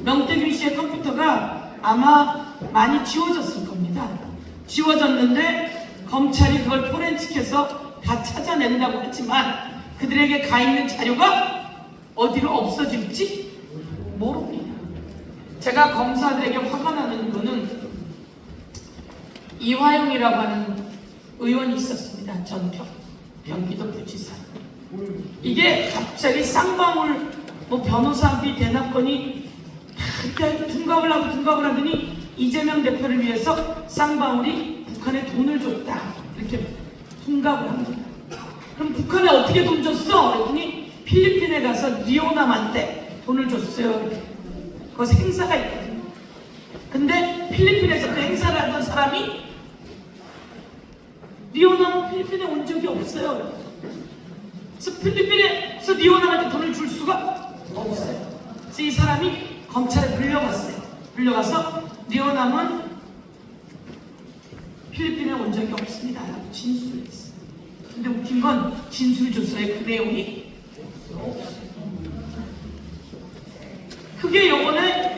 명태균 씨의 컴퓨터가 아마 많이 지워졌을 겁니다. 지워졌는데 검찰이 그걸 포렌식해서 다 찾아낸다고 했지만 그들에게 가 있는 자료가 어디로 없어질지 모릅니다. 제가 검사들에게 화가 나는 거는 이화영이라고 하는 의원이 있었습니다. 전 경기도 부지사. 이게 갑자기 쌍방울 뭐 변호사비 대납건이 둔갑을 하더니 이재명 대표를 위해서 쌍방울이 북한에 돈을 줬다 이렇게 둔갑을 합니다. 그럼 북한에 어떻게 돈 줬어? 그랬더니 필리핀에 가서 리오남한테 돈을 줬어요. 거기서 행사가 있거든요. 근데 필리핀에서 그 행사를 하던 사람이 리오남은 필리핀에 온 적이 없어요. 그래서 필리핀에서 리오남한테 돈을 줄 수가 없어요. 그래서 이 사람이 검찰에 불려갔어요. 불려가서 리오남은 필리핀에 온 적이 없습니다 라고 진술을 했어요. 근데 웃긴 건 진술조서에 그 내용이 없어요. 그게 요번에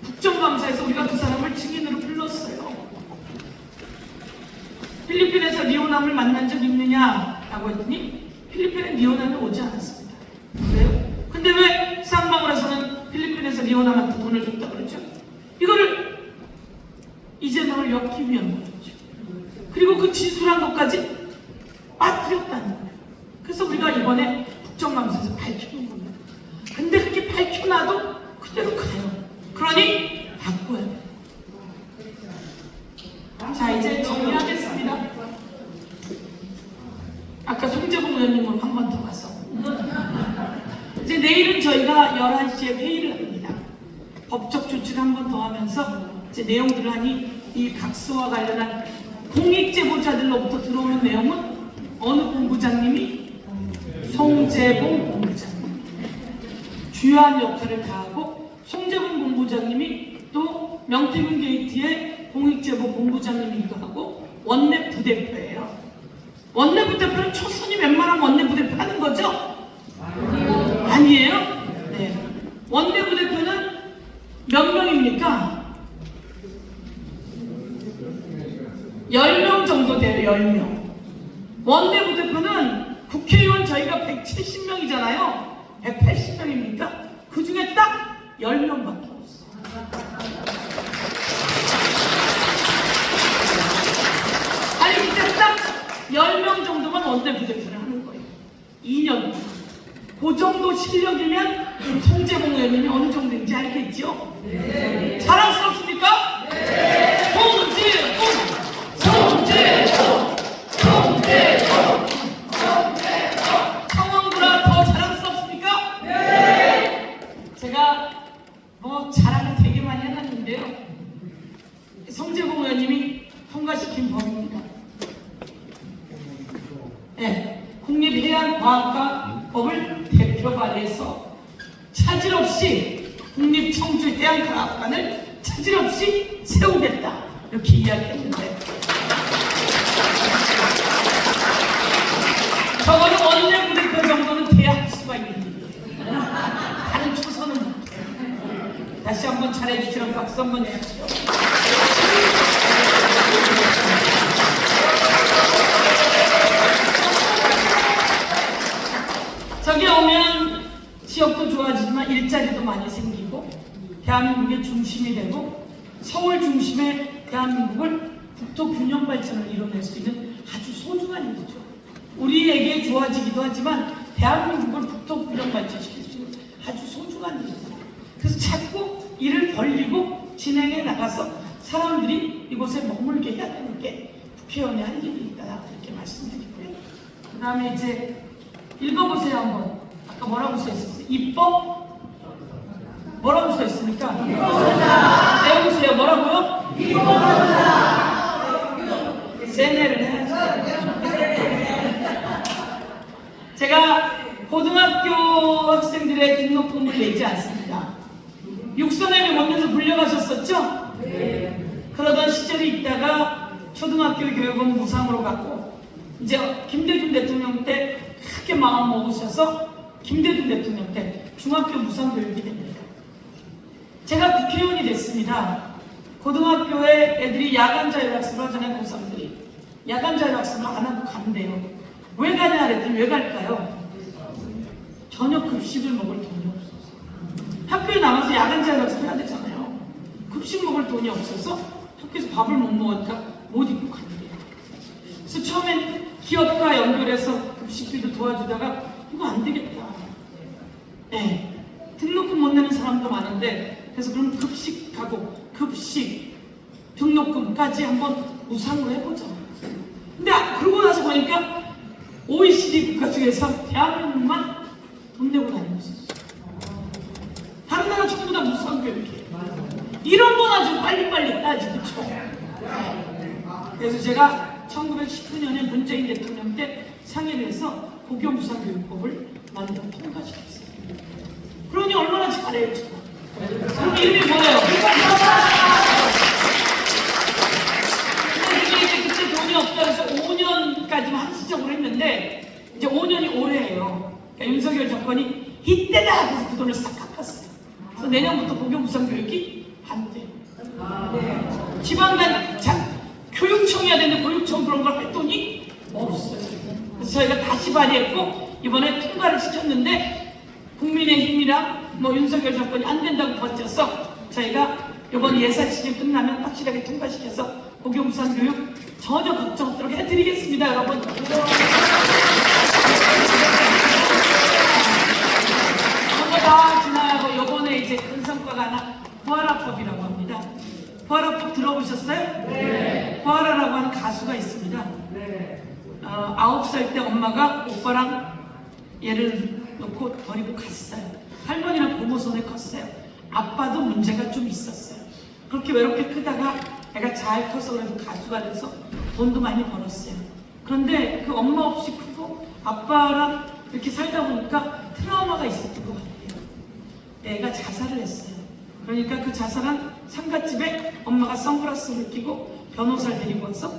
국정감사에서 우리가 그 사람을 증인으로 불렀어요. 필리핀에서 리오남을 만난 적 있느냐라고 했더니 필리핀에 리오남이 오지 않았습니다. 그래요? 근데 왜 쌍방울에서는 필리핀에서 리오남한테 돈을 줬다 그러죠? 이거를 이재명을 엮기 위한 거죠. 그리고 그 진술한 것까지 빠뜨렸다는 거예요. 그래서 우리가 이번에 국정감사에서 밝히는 겁니다. 근데 그렇게 밝혀놔도 그대로 가요. 그러니 바꿔야 돼요. 자 이제 정리하겠습니다. 아까 송재봉 의원님은 한 번 더 가서 이제 내일은 저희가 11시에 회의를 합니다. 법적 조치를 한 번 더 하면서 이제 내용들을 하니 이 각서와 관련한 공익제보자들로부터 들어오는 내용은 어느 본부장님이 송재봉 본부장님 주요한 역할을 다하고 송재봉 본부장님이 또 명태균 게이트의 공익제보 본부장님이기도 하고 원내 부대표예요. 원내 부대표는 초선이 웬만하면 원내 부대표 하는 거죠? 아니에요? 네. 원내 부대표는 몇 명입니까? 10명 정도 돼요. 10명. 원내 부대표는 국회의원 저희가 170명이잖아요. 180명입니까? 그 중에 딱 10명밖에 없어요. 아니 이제 딱 10명 정도만 원내 부대표를 하는 거예요. 2년. 그 정도 실력이면 송재봉 의원님이 어느 정도인지 알겠죠? 네. 자랑스럽습니까? 네. 청원보다 더 자랑스럽습니까? 네. 제가 뭐 자랑을 되게 많이 해놨는데요. 송재봉 의원님이 통과시킨 법입니다. 네. 국립해양과학과법을 대표 발의해서 차질 없이 국립청주해양과학관을 차질 없이 세우겠다 이렇게 이야기했는데 저거는 원내 부대표 정도는 돼야 할 수가 있는 일이에요. 다른 초선은 못해요. 다시 한번 잘해주시라고 박수 한번 주십시오. 저기 오면 지역도 좋아지지만 일자리도 많이 생기고 대한민국의 중심이 되고 서울 중심의 대한민국을 국토 균형 발전을 이뤄낼 수 있는 아주 소중한 일이죠. 우리에게 좋아지기도 하지만 대한민국을 국토 균형 발전시킬 수 있는 아주 소중한 일이잖아요. 그래서 자꾸 일을 벌리고 진행해 나가서 사람들이 이곳에 머물게 해야 되는 게 국회의원이 할 일이다 이렇게 말씀드리고요. 그 다음에 이제 읽어보세요 한번. 아까 뭐라고 써있었어요? 입법? 뭐라고 써있습니까? 내보세요. 뭐라고요? 세뇌를 해야죠. 제가 고등학교 학생들의 등록금을 내지 않습니다. 육선회비 못 내서 불려가셨었죠? 그러던 시절이 있다가 초등학교 교육은 무상으로 갔고 이제 김대중 대통령 때 크게 마음 먹으셔서 김대중 대통령 때 중학교 무상 교육이 됩니다. 제가 국회의원이 됐습니다. 고등학교에 애들이 야간 자율학습을 하잖아요. 고3들이 야간 자율학습을 안 하고 간대요. 왜 가냐 그랬더니 왜 갈까요? 저녁 급식을 먹을 돈이 없어서. 학교에 나가서 야간 자율학습 해야 되잖아요. 급식 먹을 돈이 없어서 학교에서 밥을 못 먹으니까 못 입고 간대요. 그래서 처음엔 기업과 연결해서 급식비도 도와주다가 이거 안 되겠다. 네. 등록금 못 내는 사람도 많은데 그래서 그럼 급식하고 급식 등록금까지 한번 무상으로 해보자. 근데 그러고 나서 보니까 OECD 국가 중에서 대한민국만 돈 내고 다니고 있었어요. 다른 나라 전부 다 무상 교육이에요. 이런 건 아주 빨리빨리 따지, 그쵸? 그래서 제가 1919년에 문재인 대통령 때 상의를 해서 고교 무상 교육법을 만들어 통과시켰어요. 그러니 얼마나 잘해요, 제가. 그럼 이름이 뭐예요? 근데 이제 그때 돈이 없다 해서 5년까지만 한시적으로 했는데 이제 5년이 올해예요. 그러니까 윤석열 정권이 이때다! 그래서 그 돈을 싹 깎았어요. 그래서 내년부터 고교 무상 교육이 안 돼요. 지방단 교육청이 해야 되는데 교육청 그런 걸 할 돈이 없어요. 그래서 저희가 다시 발의했고 이번에 통과를 시켰는데 국민의힘이랑 윤석열 정권이 안 된다고 버텨서 저희가 이번 예산 시즌 끝나면 확실하게 통과시켜서 고교 무상 교육 전혀 걱정 없도록 해드리겠습니다, 여러분. 그런 거 다 지나가고 이번에 이제 큰 성과가 하나 부활화법이라고 합니다. 부활화법 들어보셨어요? 네. 부활화라고 하는 가수가 있습니다. 네. 9살 때 엄마가 오빠랑 얘를 놓고 버리고 갔어요. 할머니랑 부모 손에 컸어요. 아빠도 문제가 좀 있었어요. 그렇게 외롭게 크다가 애가 잘 커서 그래도 가수가 돼서 돈도 많이 벌었어요. 그런데 그 엄마 없이 크고 아빠랑 이렇게 살다 보니까 트라우마가 있었던 것 같아요. 애가 자살을 했어요. 그러니까 그 자살한 상갓집에 엄마가 선글라스를 끼고 변호사를 데리고 와서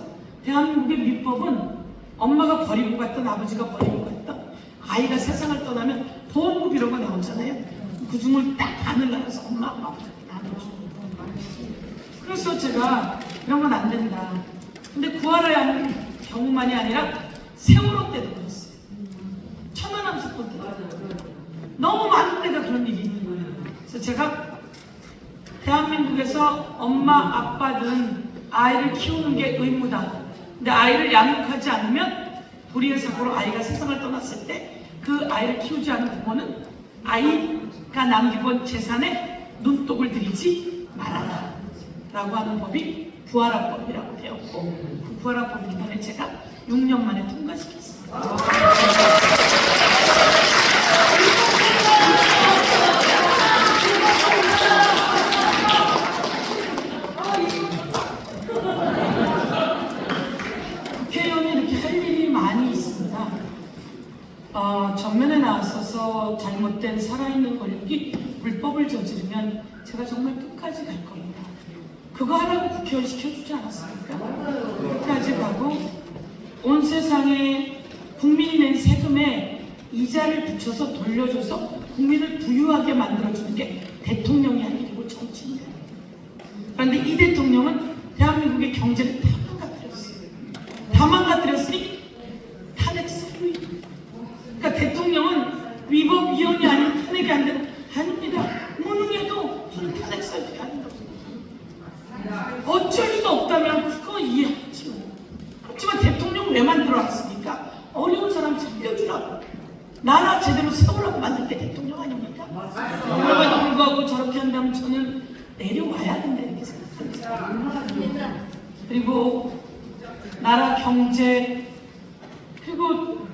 대한민국의 민법은 엄마가 버리고 갔던 아버지가 버리고 갔던 아이가 세상을 떠나면 보험금 이런 거 나오잖아요. 그 중을 딱 반을 나눠서 엄마, 아빠한테 나눠주고. 그래서 제가 이런 건 안 된다. 근데 구하러야 하는 경우만이 아니라 세월호 때도 그랬어요. 천안함 사건 때도 너무 많은 때가 그런 일이 있는 거예요. 그래서 제가 대한민국에서 엄마, 아빠는 아이를 키우는 게 의무다. 근데 아이를 양육하지 않으면 불의의 사고로 아이가 세상을 떠났을 때 그 아이를 키우지 않은 부모는 아이가 남기고 온 재산에 눈독을 들이지 말아라 라고 하는 법이 부활화법이라고 되었고 그 부활화법을 이번에 제가 6년 만에 통과시켰습니다. 국회의원이 이렇게 할 일이 많이 있습니다. 전면에 나서서 잘못된 살아있는 권력이 불법을 저지르면 제가 정말 끝까지 갈 겁니다. 그거 하라고 국회의원 시켜주지 않았습니까? 끝까지 가고 온 세상에 국민이 낸 세금에 이자를 붙여서 돌려줘서 국민을 부유하게 만들어주는 게 대통령이 할 일이고 정치입니다. 그런데 이 대통령은 대한민국의 경제를 다 망가뜨렸어요. 다 망가뜨렸으니 탄핵 사유입니다. 그러니까 대통령은 위법위헌이 아니면 탄핵이 안 되는 아닙니다. 무능해도 저는 탄핵 사유가 아닌다고 생각합니다. 어쩔 수 없다면 그거 이해하죠. 그렇지만 대통령 왜 만들어놨습니까? 어려운 사람 살려주라고 나라 제대로 세우라고 만든 게 대통령 아닙니까?
그래갖고 저렇게 한다면 저는 내려와야 된다 이렇게 생각합니다. 그리고 나라 경제, 그리고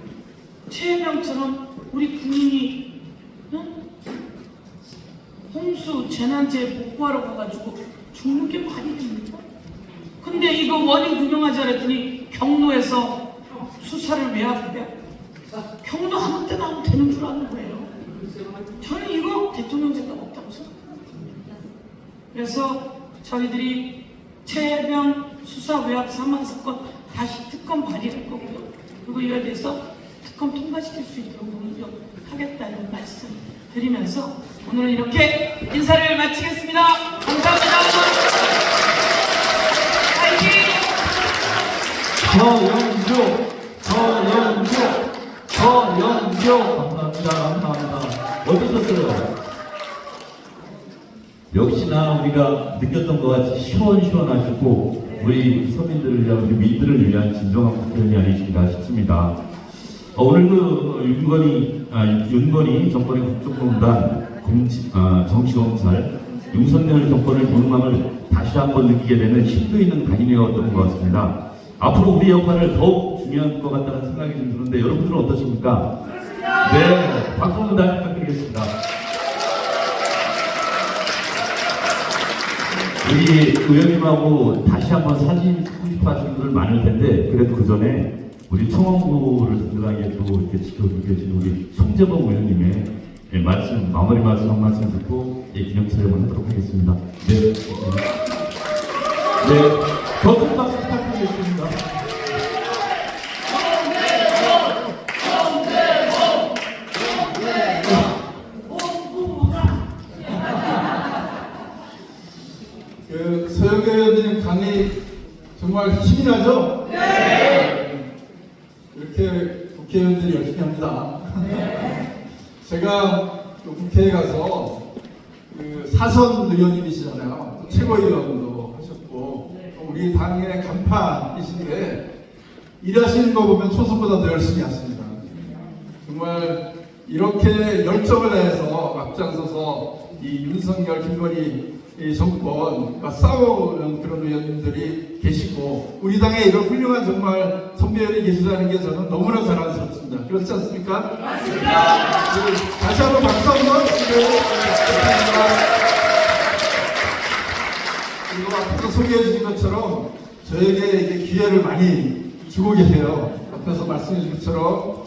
최혜병처럼 우리 군인이 홍수 재난재해 복구하러 가가지고 죽는 게 말이 됩니까? 근데 이거 원인 규명하자 그랬더니 경로에서 수사를 왜 하고 경로 아무 때나 하면 되는 줄 아는 거예요. 저는 이거 대통령 제가 없다고 생각합니다. 그래서 저희들이 최혜병 수사 외압 사망 사건 다시 특검 발의할 거고요. 그리고 이에 대해서 특검 통과시킬 수 있도록 노력하겠다는 말씀 드리면서 오늘은 이렇게 인사를 마치겠습니다. 감사합니다. 파이팅!
서영교 감사합니다. 어떠셨어요? 역시나 우리가 느꼈던 것 같이 시원시원하시고 우리 서민들을 위한, 우리 민들을 위한 진정한 국회의원이 아니신가 싶습니다. 오늘도 윤건희 정권의 국정농단, 정치검찰, 윤석열 정권의 무능함을 다시 한번 느끼게 되는 심도 있는 단임이었던 것 같습니다. 앞으로 우리 역할을 더욱 중요한 것 같다는 생각이 좀 드는데 여러분들은 어떠십니까? 네, 박수 한번 다시 부탁드리겠습니다. 우리 의원님하고 다시 한번 사진 찍고 싶어 하시는 분들 많을 텐데 그래도 그 전에 우리 청원구를 든든하게 또 이렇게 지켜주고 계신 우리 송재범 의원님의 말씀, 마무리 말씀 한 말씀 듣고 기념 촬영을 하도록 하겠습니다. 네. 더 큰 박수 부탁드리겠습니다.
서영교 의원님 강의 정말 힘이 나죠? 네. 이렇게 국회의원들이 열심히 합니다. 제가 국회에 가서 사선 의원님이시잖아요. 또 최고위원도 하셨고 우리 당의 간판이신데 일하시는 거 보면 초선보다 더 열심히 하십니다. 정말 이렇게 열정을 다해서 앞장서서 이 윤석열, 김건희 정권과 싸우는 그런 의원님들이 계시고 우리 당에 이런 훌륭한 정말 선배들이 계시다는 게 저는 너무나 자랑스럽습니다. 그렇지 않습니까? 맞습니다. 다시 한번 박수 한번 드리고 그리고 앞에서 소개해 주신 것처럼 저에게 이게 기회를 많이 주고 계세요. 앞에서 말씀해 주신 것처럼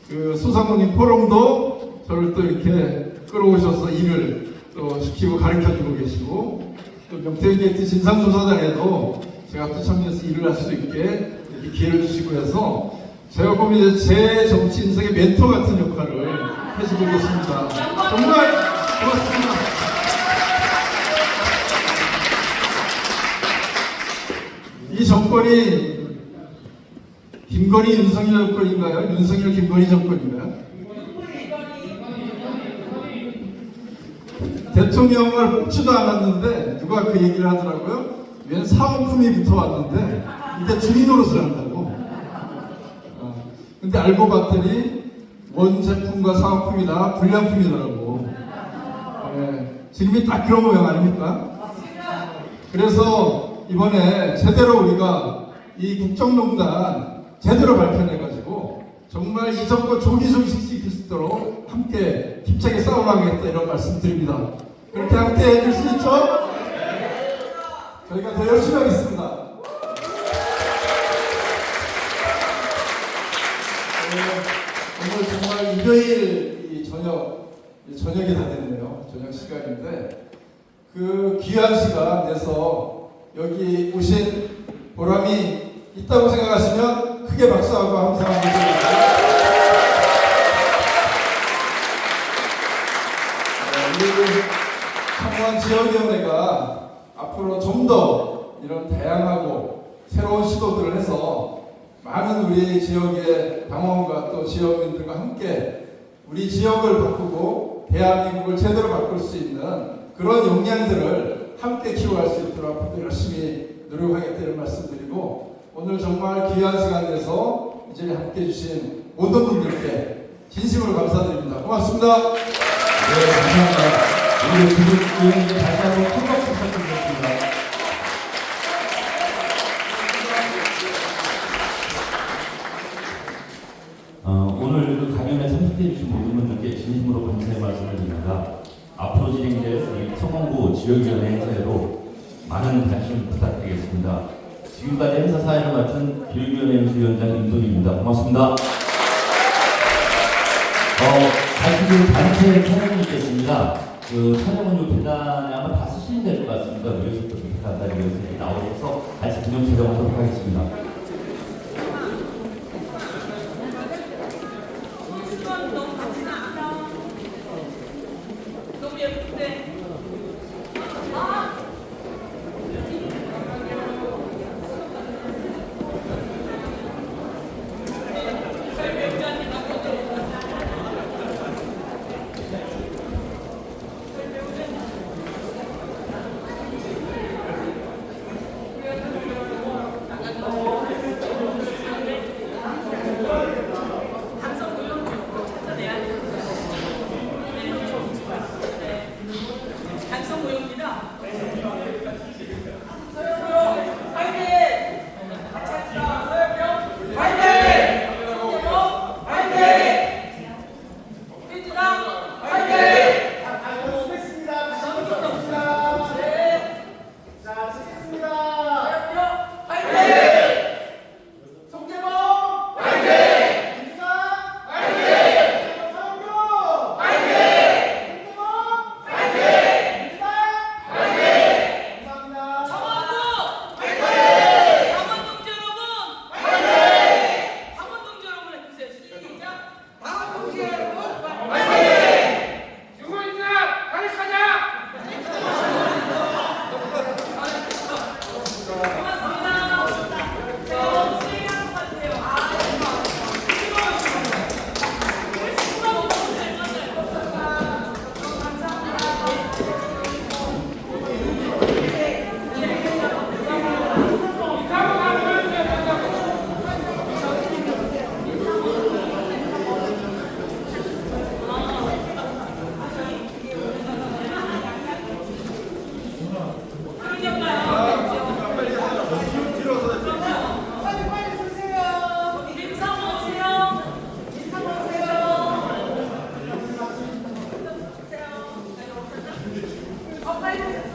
그 소상공인 포럼도 저를 또 이렇게 끌어오셔서 일을 또 시키고 가르쳐주고 계시고 또 명태균 게이트 진상조사단에도 제가 또 참여해서 일을 할 수 있게 이렇게 기회를 주시고 해서 제가 보면 제 정치 인생의 멘토 같은 역할을 해주고 계십니다. 정말 고맙습니다. 이 정권이 김건희 윤석열 정권인가요? 윤석열 김건희 정권인가요? 대통령을 뽑지도 않았는데 누가 그 얘기를 하더라고요. 웬 사은품이 붙어왔는데 이제 주인 노릇을 한다고. 근데 알고 봤더니 원제품과 사은품이 다 불량품이더라고. 지금이 딱 그런 모양 아닙니까? 그래서 이번에 제대로 우리가 이 국정농단 제대로 발표해가지고 정말 이 정권 조기조기식 지킬 수 있도록 함께 힘차게 싸워나가겠다 이런 말씀 드립니다. 그렇게 함께 해줄 수 있죠? 저희가 더 열심히 하겠습니다. 오늘 정말 일요일 이 저녁이 다 됐네요. 저녁 시간인데 그 귀한 시간 내서 여기 오신 보람이 있다고 생각하시면 크게 박수하고 항상 우리 청원 지역위원회가 앞으로 좀 더 이런 다양하고 새로운 시도들을 해서 많은 우리 지역의 당원과 또 지역민들과 함께 우리 지역을 바꾸고 대한민국을 제대로 바꿀 수 있는 그런 역량들을 함께 키워갈 수 있도록 앞으로 열심히 노력하겠다는 말씀드리고 오늘 정말 귀한 시간 내서 이 자리에 함께 해주신 모든 분들께 진심으로 감사드립니다. 고맙습니다.
네, 감사합니다. 그리고 두 의원님 다시 한번 큰 박수 부탁드리겠습니다. 오늘 그 강연에 참석해 주신 모든 분들께 진심으로 감사의 말씀을 드립니다. 앞으로 진행될 이 청원구 지역위원회 행사에도 많은 관심 부탁드리겠습니다. 지금까지 행사 사회를 맡은 교육위원회 행수위원장 임동희입니다. 고맙습니다. 다시 그 단체 촬영이 있겠습니다. 그 촬영은 요 계단에 아마 다 쓰시면 될 것 같습니다. 위에서부터 밑에까지 이렇게 나오셔서 같이 기념 촬영하도록 하겠습니다.
너무 예쁜데.
빨리